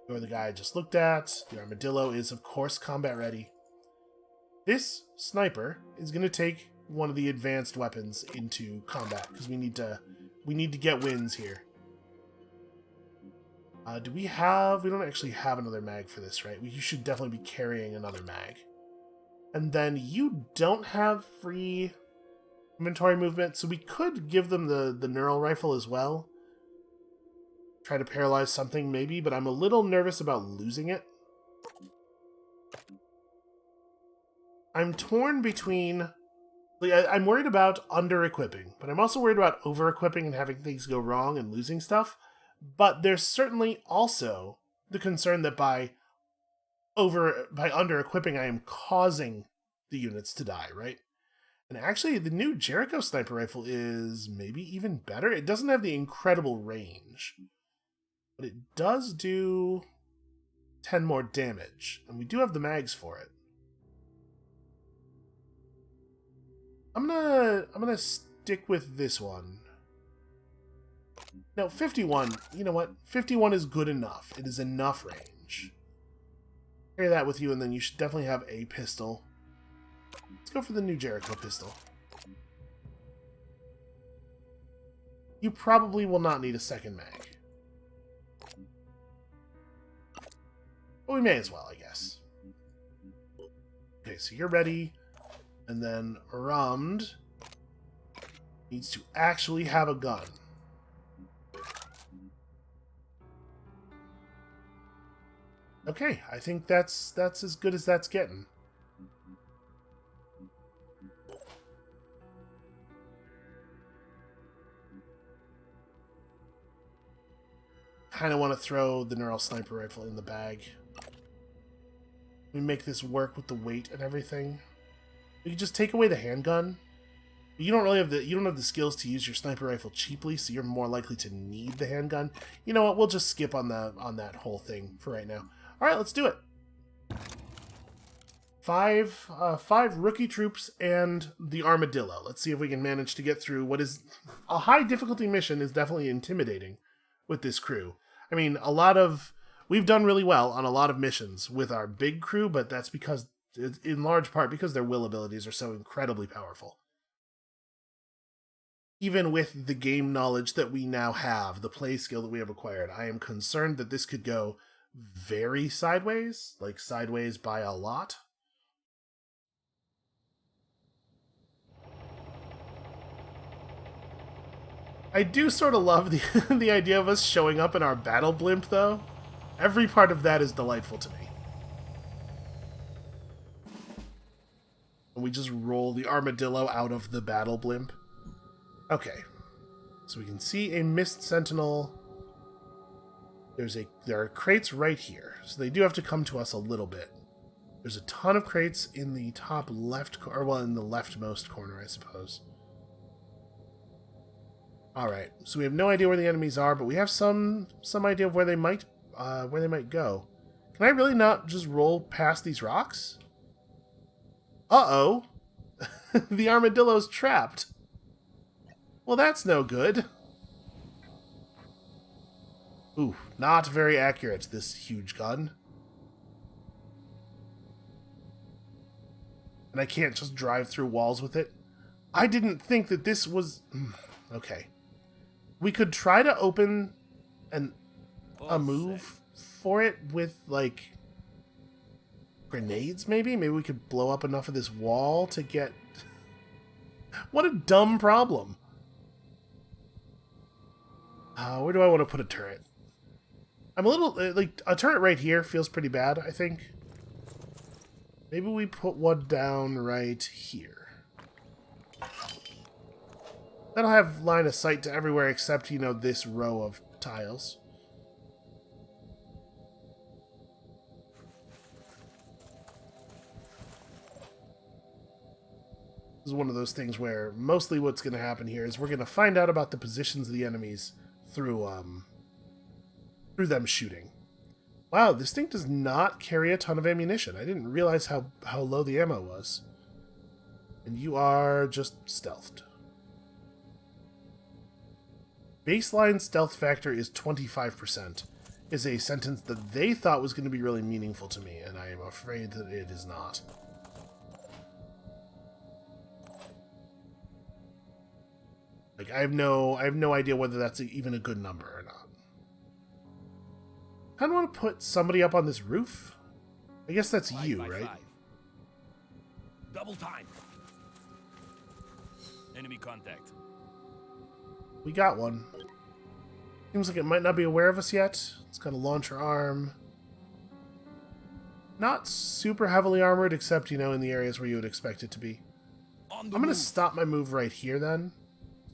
You're the guy I just looked at. The Armadillo is, of course, combat ready. This sniper is going to take one of the advanced weapons into combat, because we need to get wins here. Do we have... We don't actually have another mag for this, right? You should definitely be carrying another mag. And then you don't have free inventory movement, so we could give them the neural rifle as well. Try to paralyze something, maybe, but I'm a little nervous about losing it. I'm torn between... I'm worried about under-equipping, but I'm also worried about over-equipping and having things go wrong and losing stuff. But there's certainly also the concern that by under-equipping, I am causing the units to die, right? And actually, the new Jericho sniper rifle is maybe even better. It doesn't have the incredible range, but it does do 10 more damage, and we do have the mags for it. I'm gonna stick with this one. No, 51. You know what? 51 is good enough. It is enough range. Carry that with you, and then you should definitely have a pistol. Let's go for the new Jericho pistol. You probably will not need a second mag. But we may as well, I guess. Okay, so you're ready. And then Ramd needs to actually have a gun. Okay, I think that's as good as that's getting. Kind of want to throw the neural sniper rifle in the bag. We make this work with the weight and everything. We can just take away the handgun. You don't really have the skills to use your sniper rifle cheaply, so you're more likely to need the handgun. You know what? We'll just skip on that whole thing for right now. All right, let's do it. Five rookie troops and the armadillo. Let's see if we can manage to get through what is a high difficulty mission. Is definitely intimidating with this crew. I mean, we've done really well on a lot of missions with our big crew, but that's because, in large part, because their will abilities are so incredibly powerful. Even with the game knowledge that we now have, the play skill that we have acquired, I am concerned that this could go very sideways, like sideways by a lot. I do sort of love the idea of us showing up in our battle blimp, though. Every part of that is delightful to me. And we just roll the armadillo out of the battle blimp. Okay. So we can see a mist sentinel. There are crates right here, so they do have to come to us a little bit. There's a ton of crates in the top left, or well, in the leftmost corner, I suppose. Alright, so we have no idea where the enemies are, but we have some idea of where they might go. Can I really not just roll past these rocks? Uh-oh! The armadillo's trapped. Well, that's no good. Ooh, not very accurate, this huge gun. And I can't just drive through walls with it. I didn't think that this was... Okay. We could try to open a move for it with, like, grenades, maybe? Maybe we could blow up enough of this wall to get... What a dumb problem. Where do I want to put a turret? I'm a little... like, a turret right here feels pretty bad, I think. Maybe we put one down right here. That'll have line of sight to everywhere except, you know, this row of tiles. This is one of those things where mostly what's going to happen here is we're going to find out about the positions of the enemies through them shooting. Wow, this thing does not carry a ton of ammunition. I didn't realize how low the ammo was. And you are just stealthed. Baseline stealth factor is 25%, is a sentence that they thought was going to be really meaningful to me, and I am afraid that it is not. Like, I have no idea whether that's even a good number or not. I kind of want to put somebody up on this roof. I guess that's you, right? 5. Double time. Enemy contact. We got one. Seems like it might not be aware of us yet. It's got a launcher arm. Not super heavily armored, except, you know, in the areas where you would expect it to be. I'm going to stop my move right here, then.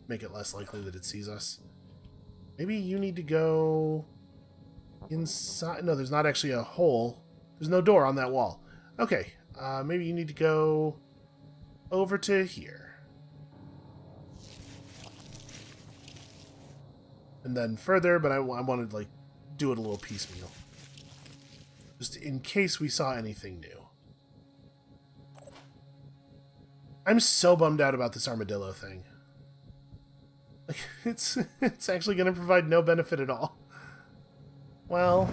Make it less likely that it sees us. Maybe you need to go inside. No, there's not actually a hole. There's no door on that wall. Okay, maybe you need to go over to here. And then further, but I wanted to, like, do it a little piecemeal. Just in case we saw anything new. I'm so bummed out about this armadillo thing. Like, it's actually going to provide no benefit at all. Well,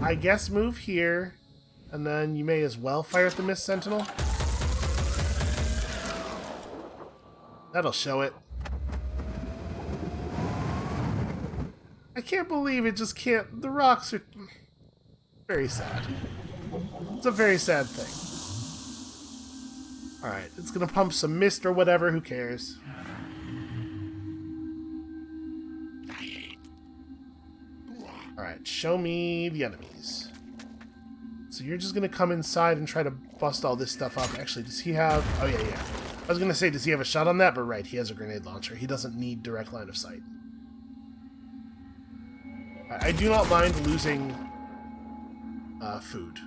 I guess move here, and then you may as well fire at the Mist Sentinel. That'll show it. I can't believe it just can't... The rocks are... Very sad. It's a very sad thing. Alright, it's gonna pump some mist or whatever, who cares? Alright, show me the enemies. So you're just gonna come inside and try to bust all this stuff up. Actually, does he have... Oh, yeah. I was gonna say, does he have a shot on that? But right, he has a grenade launcher. He doesn't need direct line of sight. I do not mind losing food.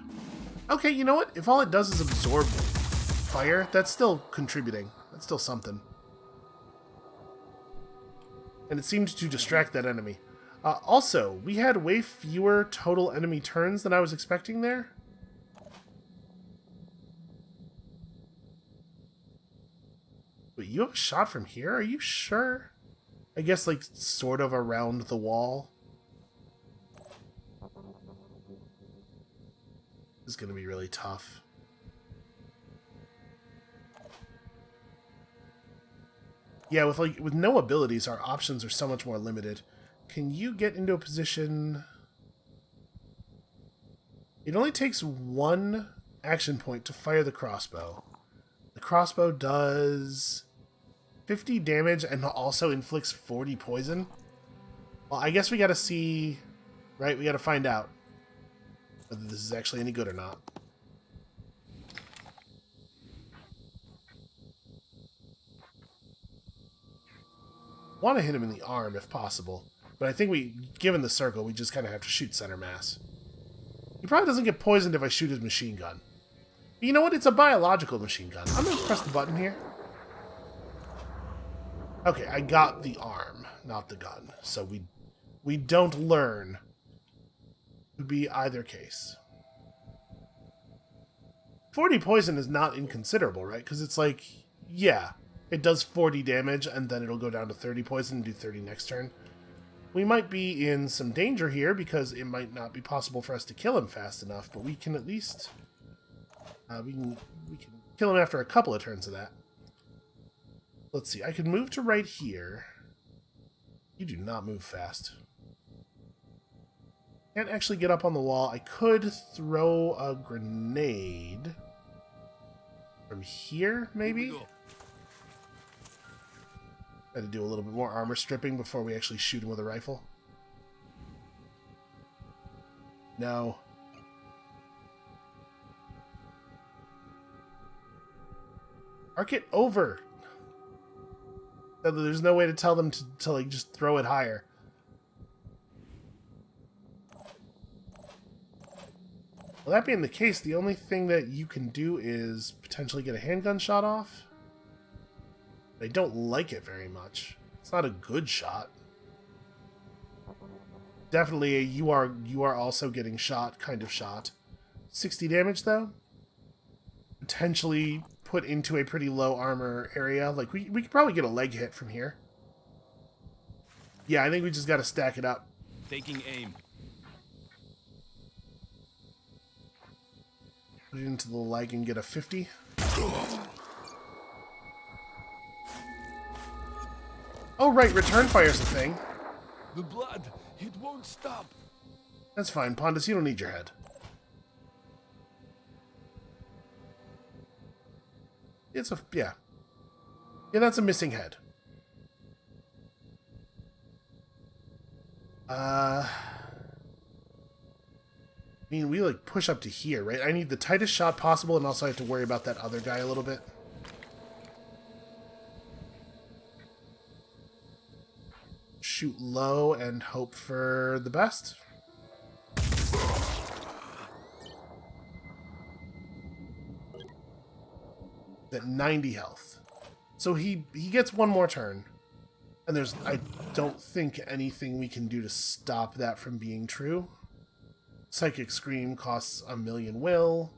Okay, you know what? If all it does is absorb fire, that's still contributing. That's still something. And it seemed to distract that enemy. Also, we had way fewer total enemy turns than I was expecting there. Wait, you have a shot from here? Are you sure? I guess, like, sort of around the wall. This is going to be really tough. Yeah, with no abilities, our options are so much more limited. Can you get into a position... It only takes one action point to fire the crossbow. The crossbow does 50 damage and also inflicts 40 poison. Well, I guess we gotta see... Right, we gotta find out whether this is actually any good or not. Want to hit him in the arm if possible, but I think given the circle, we just kind of have to shoot center mass. He probably doesn't get poisoned if I shoot his machine gun. But you know what? It's a biological machine gun. I'm going to press the button here. Okay, I got the arm, not the gun. So we don't learn. Would be either case. 40 poison is not inconsiderable, right? Because it's like, yeah, it does 40 damage, and then it'll go down to 30 poison and do 30 next turn. We might be in some danger here, because it might not be possible for us to kill him fast enough, but we can at least... we can kill him after a couple of turns of that. Let's see, I can move to right here. You do not move fast. Can't actually get up on the wall. I could throw a grenade from here, maybe? Got to do a little bit more armor stripping before we actually shoot him with a rifle. No. Arc it over! There's no way to tell them to like, just throw it higher. Well, that being the case, the only thing that you can do is potentially get a handgun shot off. I don't like it very much. It's not a good shot. Definitely a you are also getting shot kind of shot. 60 damage though. Potentially put into a pretty low armor area. Like we could probably get a leg hit from here. Yeah, I think we just got to stack it up. Taking aim. Put it into the leg and get a 50. Oh, right, return fire's a thing. The blood, it won't stop. That's fine, Pondus, you don't need your head. It's a... yeah. Yeah, that's a missing head. I mean, we, like, push up to here, right? I need the tightest shot possible, and also I have to worry about that other guy a little bit. Shoot low and hope for the best. At 90 health. So he gets one more turn. And there's, I don't think, anything we can do to stop that from being true. Psychic Scream costs 1,000,000 will.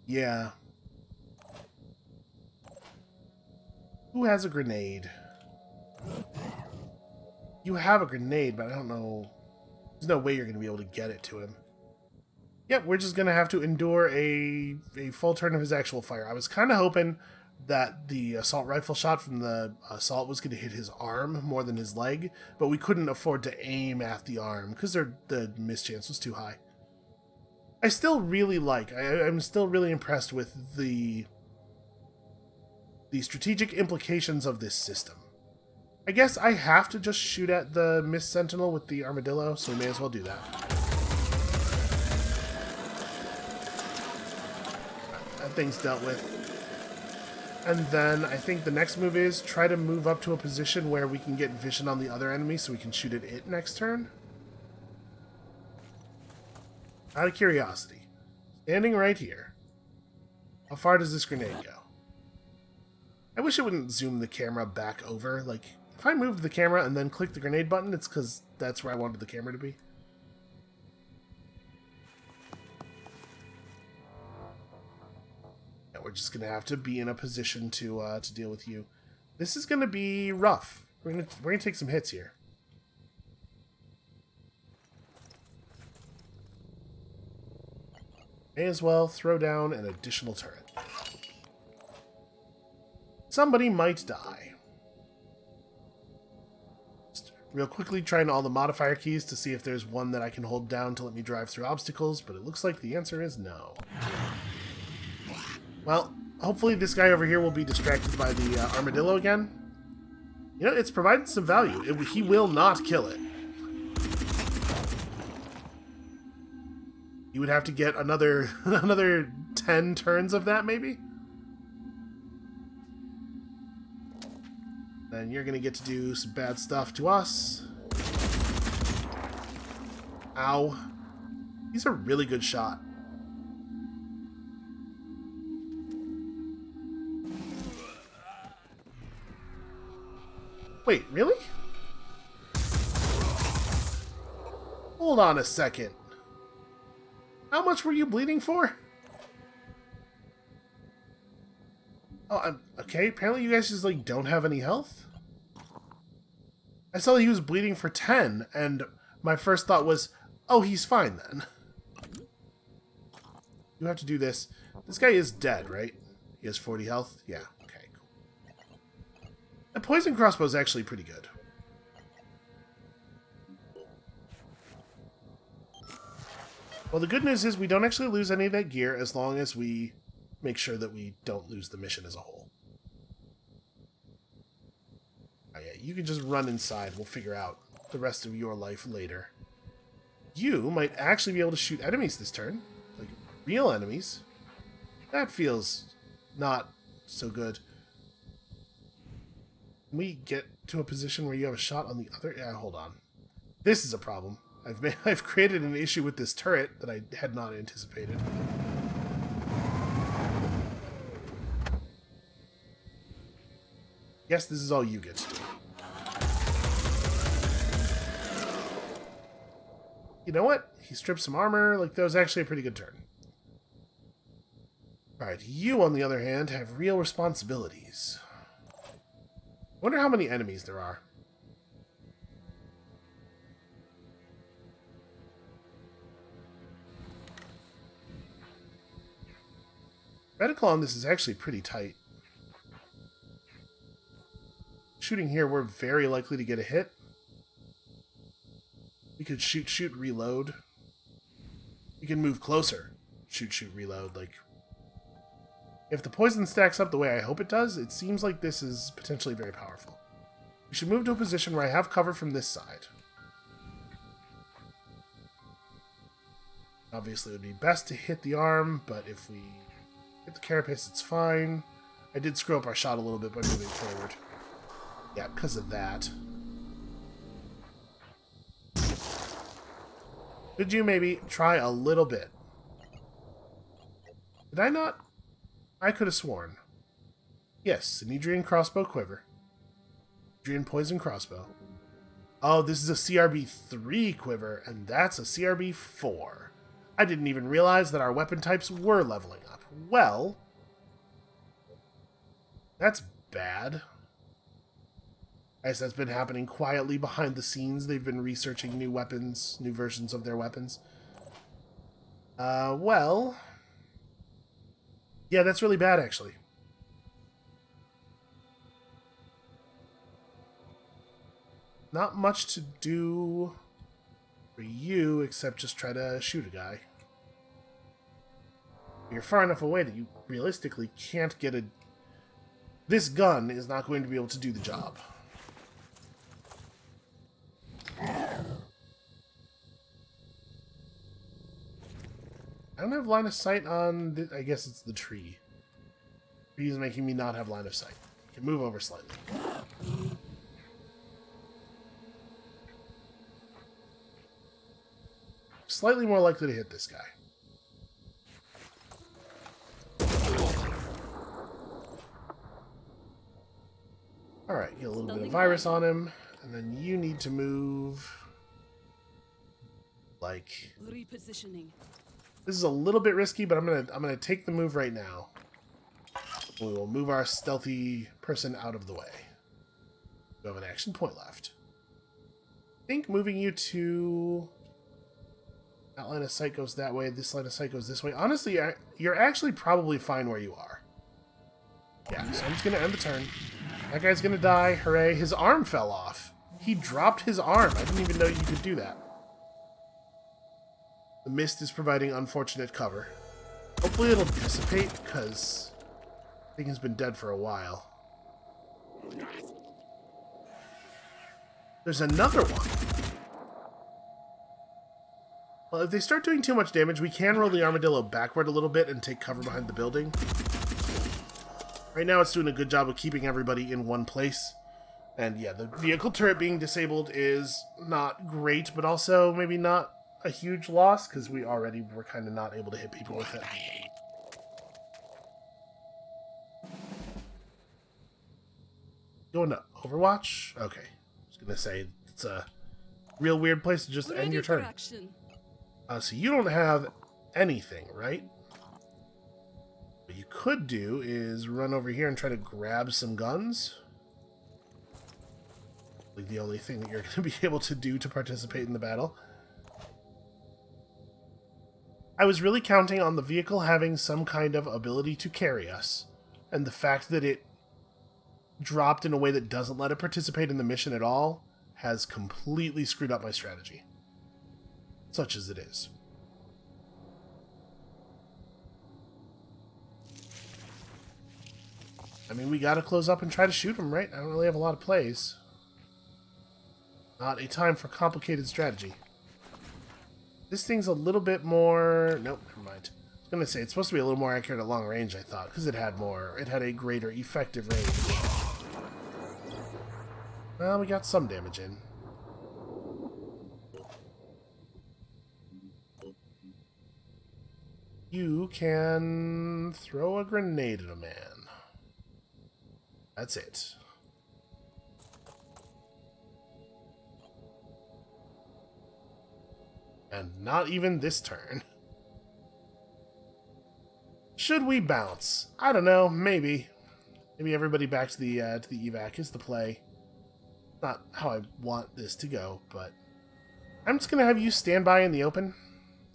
Yeah. Who has a grenade? You have a grenade, but I don't know. There's no way you're going to be able to get it to him. Yep, we're just going to have to endure a full turn of his actual fire. I was kind of hoping that the assault rifle shot from the assault was going to hit his arm more than his leg, but we couldn't afford to aim at the arm because the miss chance was too high. I still really I'm still really impressed with the strategic implications of this system. I guess I have to just shoot at the Mist Sentinel with the armadillo, so we may as well do that. That thing's dealt with. And then I think the next move is try to move up to a position where we can get vision on the other enemy so we can shoot at it next turn. Out of curiosity, standing right here, how far does this grenade go? I wish it wouldn't zoom the camera back over. Like, if I moved the camera and then clicked the grenade button, it's because that's where I wanted the camera to be. Yeah, we're just going to have to be in a position to deal with you. This is going to be rough. We're gonna take some hits here. May as well throw down an additional turret. Somebody might die. Just real quickly trying all the modifier keys to see if there's one that I can hold down to let me drive through obstacles, but it looks like the answer is no. Well, hopefully this guy over here will be distracted by the armadillo again. You know, it's provided some value. He will not kill it. You would have to get another 10 turns of that, maybe? Then you're gonna get to do some bad stuff to us. Ow. He's a really good shot. Wait, really? Hold on a second. How much were you bleeding for? Oh, okay. Apparently you guys just, like, don't have any health? I saw that he was bleeding for 10, and my first thought was, oh, he's fine then. You have to do this. This guy is dead, right? He has 40 health? Yeah, okay, cool. The poison crossbow is actually pretty good. Well, the good news is we don't actually lose any of that gear as long as we make sure that we don't lose the mission as a whole. Oh yeah, you can just run inside. We'll figure out the rest of your life later. You might actually be able to shoot enemies this turn. Like, real enemies. That feels not so good. Can we get to a position where you have a shot on the other... Yeah, hold on. This is a problem. I've created an issue with this turret that I had not anticipated. Yes, this is all you get to do. You know what? He stripped some armor. Like, that was actually a pretty good turn. Alright, you, on the other hand, have real responsibilities. I wonder how many enemies there are. Reticle on this is actually pretty tight. Shooting here, we're very likely to get a hit. We could shoot, reload. We can move closer. Shoot, reload. Like, if the poison stacks up the way I hope it does, it seems like this is potentially very powerful. We should move to a position where I have cover from this side. Obviously, it would be best to hit the arm, but if we hit the carapace, it's fine. I did screw up our shot a little bit by moving forward. Yeah, because of that. Could you maybe try a little bit? Did I not? I could have sworn. Yes, Synedrian crossbow quiver. Synedrian poison crossbow. Oh, this is a CRB 3 quiver, and that's a CRB 4. I didn't even realize that our weapon types were leveling up. Well, that's bad. I guess that's been happening quietly behind the scenes. They've been researching new weapons, new versions of their weapons. Well... yeah, that's really bad, actually. Not much to do for you, except just try to shoot a guy. You're far enough away that you realistically can't get a... this gun is not going to be able to do the job. I don't have line of sight on... I guess it's the tree. The tree is making me not have line of sight. You can move over slightly. Slightly more likely to hit this guy. Alright, get a little bit of virus on him, and then you need to move... like... Repositioning. This is a little bit risky, but I'm gonna take the move right now. We will move our stealthy person out of the way. We have an action point left. I think moving you to... that line of sight goes that way, this line of sight goes this way. Honestly, you're actually probably fine where you are. Yeah, so I'm just going to end the turn. That guy's going to die. Hooray. His arm fell off. He dropped his arm. I didn't even know you could do that. The mist is providing unfortunate cover. Hopefully it'll dissipate, because the thing has been dead for a while. There's another one. Well, if they start doing too much damage, we can roll the armadillo backward a little bit and take cover behind the building. Right now it's doing a good job of keeping everybody in one place. And yeah, the vehicle turret being disabled is not great, but also maybe not a huge loss, because we already were kind of not able to hit people with it. Going to Overwatch? Okay. I was going to say, it's a real weird place to just end your turn. So you don't have anything, right? What you could do is run over here and try to grab some guns. Like the only thing that you're going to be able to do to participate in the battle. I was really counting on the vehicle having some kind of ability to carry us. And the fact that it dropped in a way that doesn't let it participate in the mission at all has completely screwed up my strategy. Such as it is. I mean, we gotta close up and try to shoot him, right? I don't really have a lot of plays. Not a time for complicated strategy. This thing's a little bit more... nope, never mind. I was gonna say, it's supposed to be a little more accurate at long range, I thought, because it had a greater effective range. Well, we got some damage in. You can throw a grenade at a man. That's it. And not even this turn. Should we bounce? I don't know, maybe. Maybe everybody back to the evac is the play. Not how I want this to go, but I'm just gonna have you stand by in the open.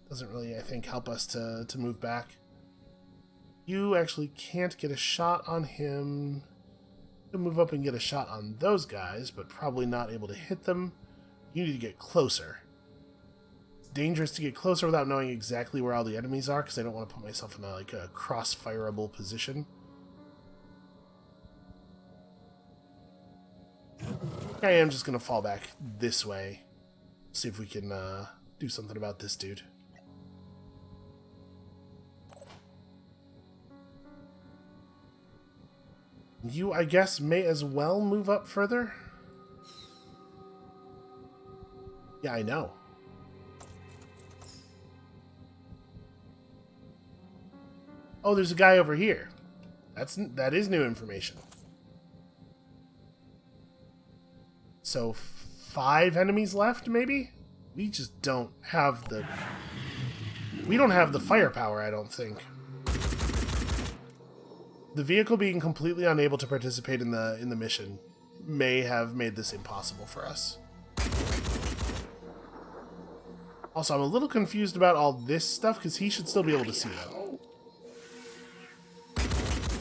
Doesn't really, I think, help us to move back. You actually can't get a shot on him. You can move up and get a shot on those guys, but probably not able to hit them. You need to get closer. It's dangerous to get closer without knowing exactly where all the enemies are, because I don't want to put myself in a cross-fireable position. I am just going to fall back this way. See if we can do something about this dude. You, I guess, may as well move up further? Yeah, I know. Oh, there's a guy over here. That is new information. So, 5 enemies left, maybe? We just don't have the We don't have the firepower, I don't think. The vehicle being completely unable to participate in the mission may have made this impossible for us. Also, I'm a little confused about all this stuff, because he should still be able to see them.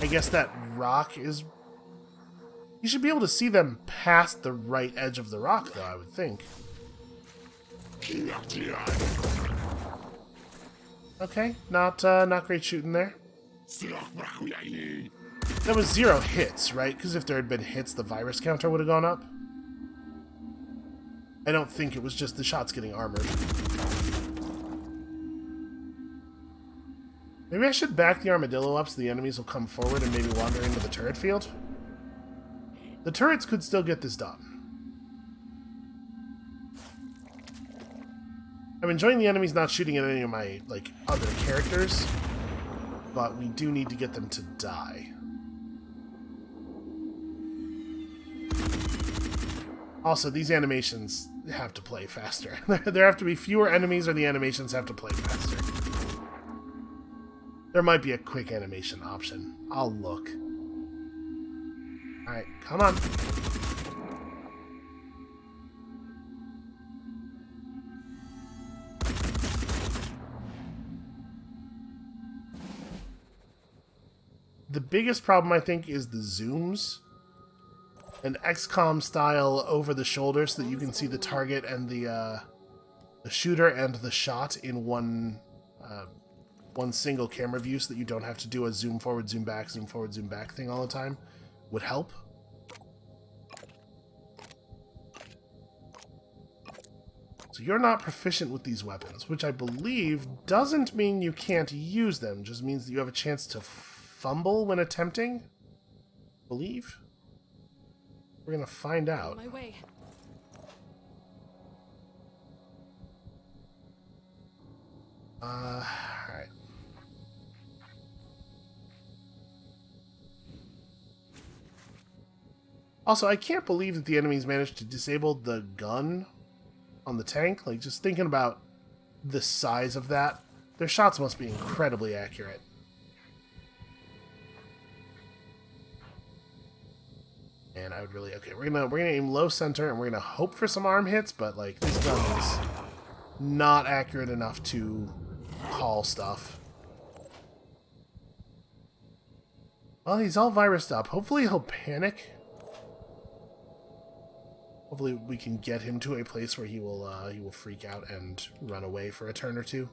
I guess that rock is... He should be able to see them past the right edge of the rock, though, I would think. Okay, not great shooting there. That was 0 hits, right? Because if there had been hits, the virus counter would have gone up. I don't think it was just the shots getting armored. Maybe I should back the armadillo up so the enemies will come forward and maybe wander into the turret field. The turrets could still get this done. I'm enjoying the enemies not shooting at any of my, like, other characters, but we do need to get them to die. Also, these animations have to play faster. There have to be fewer enemies or the animations have to play faster. There might be a quick animation option. I'll look. Alright, come on. The biggest problem, I think, is the zooms. An XCOM style over the shoulder so that you can see the target and the shooter and the shot in one single camera view so that you don't have to do a zoom forward, zoom back thing all the time would help. So you're not proficient with these weapons, which I believe doesn't mean you can't use them, just means that you have a chance to fumble when attempting. Believe? We're gonna find out. My way. Alright. Also, I can't believe that the enemies managed to disable the gun on the tank. Like, just thinking about the size of that, their shots must be incredibly accurate. And I would really... Okay, we're gonna aim low center, and we're gonna hope for some arm hits, but, like, this gun is not accurate enough to call stuff. Well, he's all virused up. Hopefully he'll panic. Hopefully we can get him to a place where he will freak out and run away for a turn or two.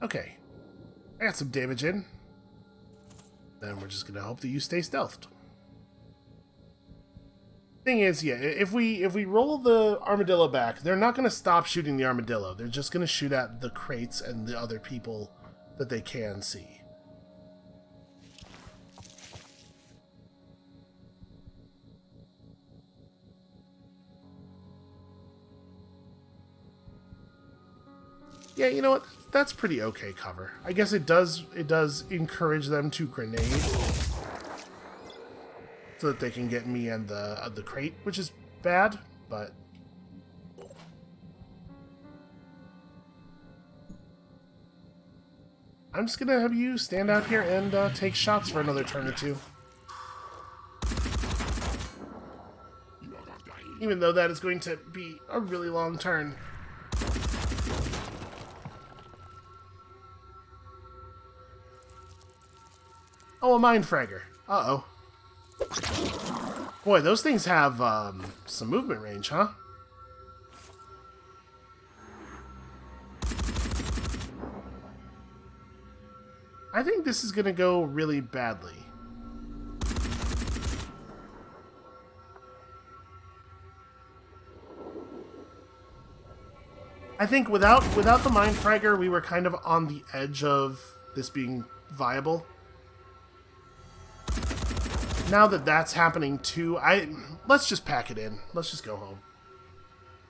Okay, I got some damage in. Then we're just gonna hope that you stay stealthed. Thing is, yeah, if we roll the armadillo back, they're not gonna stop shooting the armadillo. They're just gonna shoot at the crates and the other people that they can see. Yeah, you know what? That's pretty okay cover. I guess it does encourage them to grenade so that they can get me and the crate, which is bad, but I'm just gonna have you stand out here and take shots for another turn or two. Even though that is going to be a really long turn. Oh, a mind fragger. Uh-oh. Boy, those things have some movement range, huh? I think this is going to go really badly. I think without the mind fragger, we were kind of on the edge of this being viable. Now that that's happening too, let's just pack it in. Let's just go home.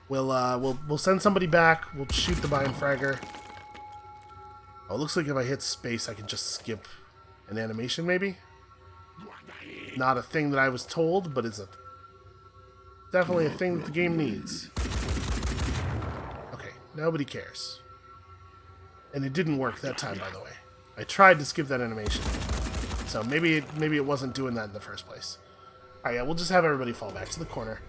We'll send somebody back. We'll shoot the Biofragger. Oh, it looks like if I hit space, I can just skip an animation, maybe? Not a thing that I was told, but it's definitely a thing that the game needs. Okay, nobody cares. And it didn't work that time, by the way. I tried to skip that animation. So maybe it wasn't doing that in the first place. Alright, yeah, we'll just have everybody fall back to the corner.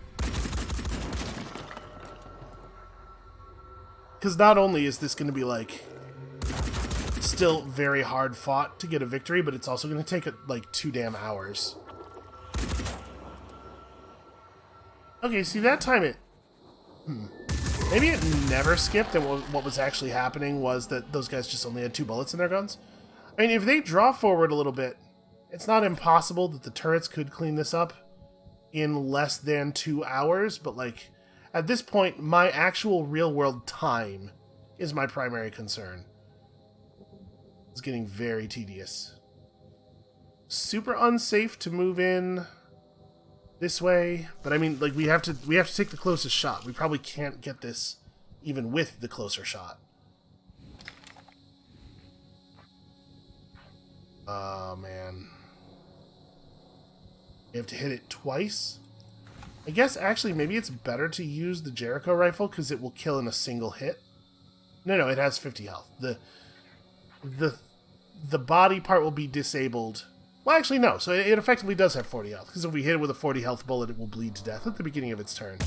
Because not only is this going to be, like, still very hard fought to get a victory, but it's also going to take, like, 2 damn hours. Okay, see, that time it... Maybe it never skipped, and what was actually happening was that those guys just only had 2 bullets in their guns. I mean, if they draw forward a little bit, it's not impossible that the turrets could clean this up in less than 2 hours, but, like, at this point, my actual real-world time is my primary concern. It's getting very tedious. Super unsafe to move in this way, but I mean, like, we have to take the closest shot. We probably can't get this even with the closer shot. Oh man, you have to hit it twice. I guess actually maybe it's better to use the Jericho rifle because it will kill in a single hit. No, it has 50 health. The body part will be disabled. Well, actually, no. So it effectively does have 40 health, because if we hit it with a 40 health bullet, it will bleed to death at the beginning of its turn.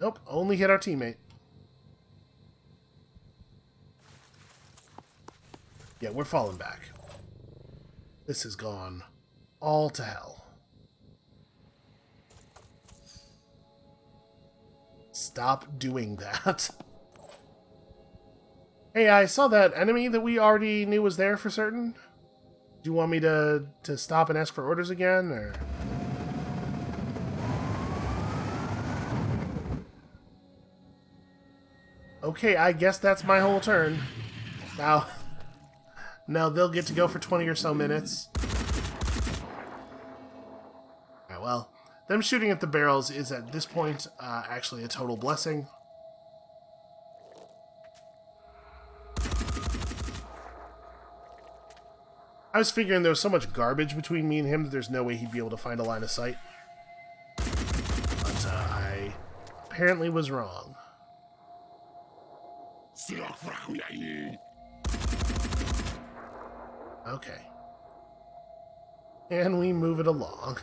Nope, only hit our teammate. Yeah, we're falling back. This has gone all to hell. Stop doing that. Hey, I saw that enemy that we already knew was there for certain. Do you want me to stop and ask for orders again, or...? Okay, I guess that's my whole turn. Now they'll get to go for 20 or so minutes. Alright, well, them shooting at the barrels is at this point actually a total blessing. I was figuring there was so much garbage between me and him that there's no way he'd be able to find a line of sight. But I apparently was wrong. Okay. And we move it along.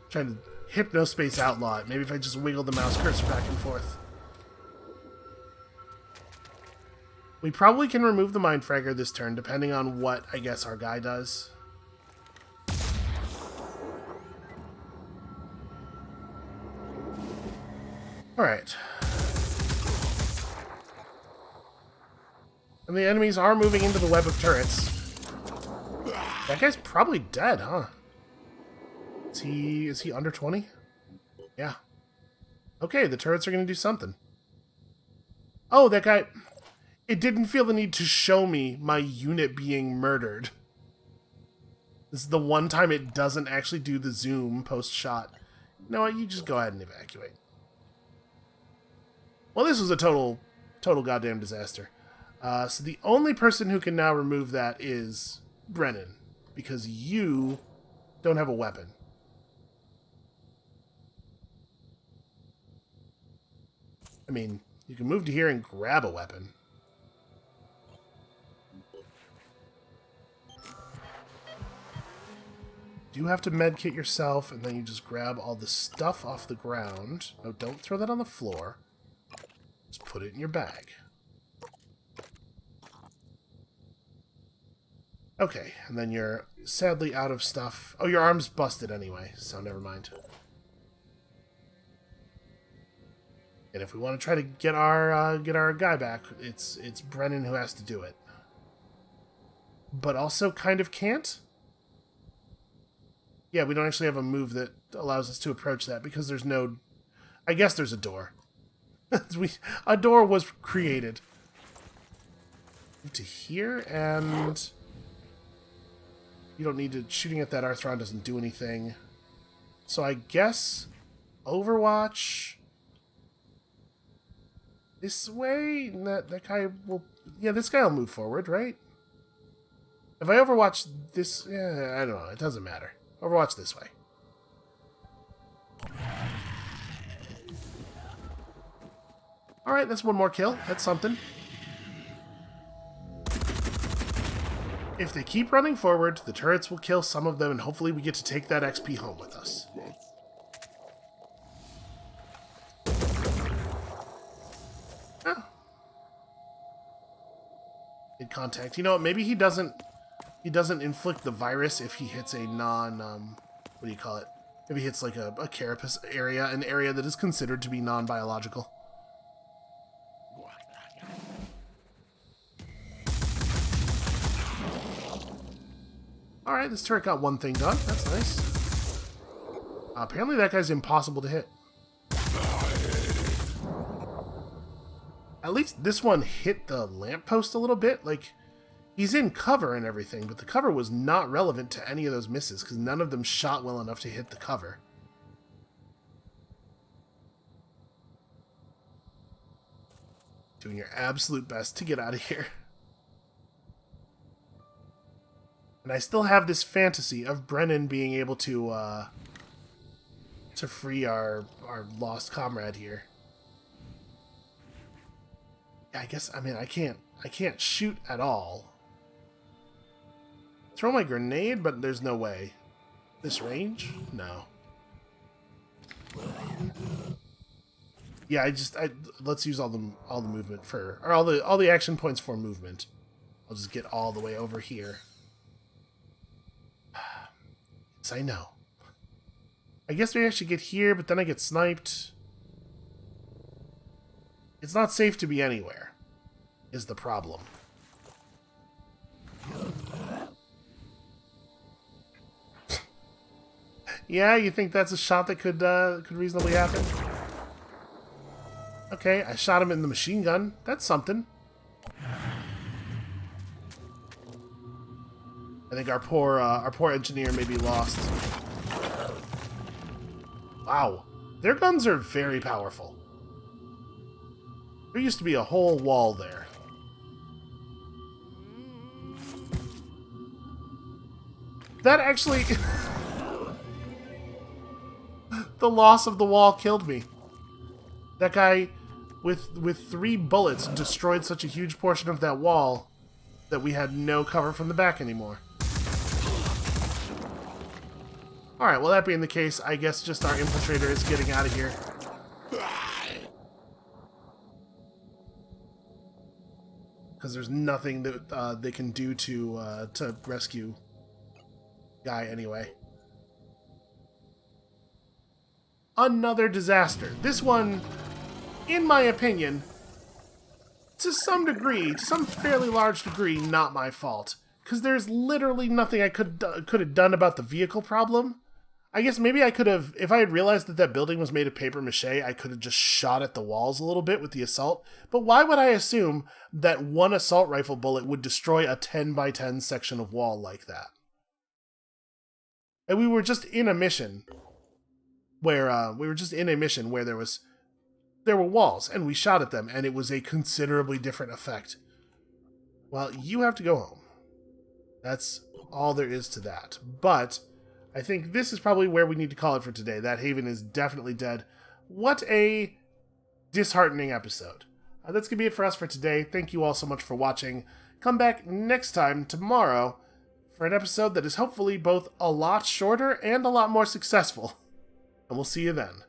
Trying to hypnospace outlaw it. Maybe if I just wiggle the mouse cursor back and forth. We probably can remove the Mindfragger this turn, depending on what, I guess, our guy does. Alright. And the enemies are moving into the web of turrets. That guy's probably dead, huh? Is he under 20? Yeah. Okay, the turrets are going to do something. Oh, that guy... It didn't feel the need to show me my unit being murdered. This is the one time it doesn't actually do the zoom post-shot. You know what? You just go ahead and evacuate. Well, this was a total goddamn disaster. So the only person who can now remove that is Brennan, because you don't have a weapon. I mean, you can move to here and grab a weapon. You have to medkit yourself, and then you just grab all the stuff off the ground. No, don't throw that on the floor. Just put it in your bag. Okay, and then you're sadly out of stuff. Oh, your arm's busted anyway, so never mind. And if we want to try to get our guy back, it's Brennan who has to do it. But also kind of can't. Yeah, we don't actually have a move that allows us to approach that because there's no... I guess there's a door. A door was created. Move to here, and... You don't need to... Shooting at that Arthron doesn't do anything. So I guess Overwatch this way. That guy will. Yeah, this guy will move forward, right? If I Overwatch this, yeah, I don't know. It doesn't matter. Overwatch this way. All right, that's one more kill. That's something. If they keep running forward, the turrets will kill some of them, and hopefully we get to take that XP home with us. Oh. Mid contact. You know what? Maybe he doesn't inflict the virus if he hits a non what do you call it? If he hits like a carapace area, an area that is considered to be non-biological. Alright, this turret got one thing done. That's nice. Apparently that guy's impossible to hit. At least this one hit the lamppost a little bit. Like, he's in cover and everything, but the cover was not relevant to any of those misses because none of them shot well enough to hit the cover. Doing your absolute best to get out of here. And I still have this fantasy of Brennan being able to free our lost comrade here. Yeah, I guess, I mean, I can't shoot at all. Throw my grenade, but there's no way. This range? No. Yeah, let's use all the movement for, or all the action points for movement. I'll just get all the way over here. Yes, I know. I guess maybe I should get here, but then I get sniped. It's not safe to be anywhere, is the problem. Yeah, you think that's a shot that could reasonably happen? Okay, I shot him in the machine gun. That's something. I think our poor engineer may be lost. Wow, their guns are very powerful. There used to be a whole wall there. That actually... the loss of the wall killed me. That guy, with 3 bullets, destroyed such a huge portion of that wall that we had no cover from the back anymore. Alright, well that being the case, I guess just our infiltrator is getting out of here. Because there's nothing that they can do to rescue guy anyway. Another disaster. This one, in my opinion, to some degree, to some fairly large degree, not my fault. Because there's literally nothing I could have done about the vehicle problem. I guess maybe I could have, if I had realized that building was made of paper mache, I could have just shot at the walls a little bit with the assault. But why would I assume that one assault rifle bullet would destroy a 10 by 10 section of wall like that? And we were just in a mission where there were walls, and we shot at them, and it was a considerably different effect. Well, you have to go home. That's all there is to that. But I think this is probably where we need to call it for today. That Haven is definitely dead. What a disheartening episode. That's going to be it for us for today. Thank you all so much for watching. Come back next time, tomorrow, for an episode that is hopefully both a lot shorter and a lot more successful. And we'll see you then.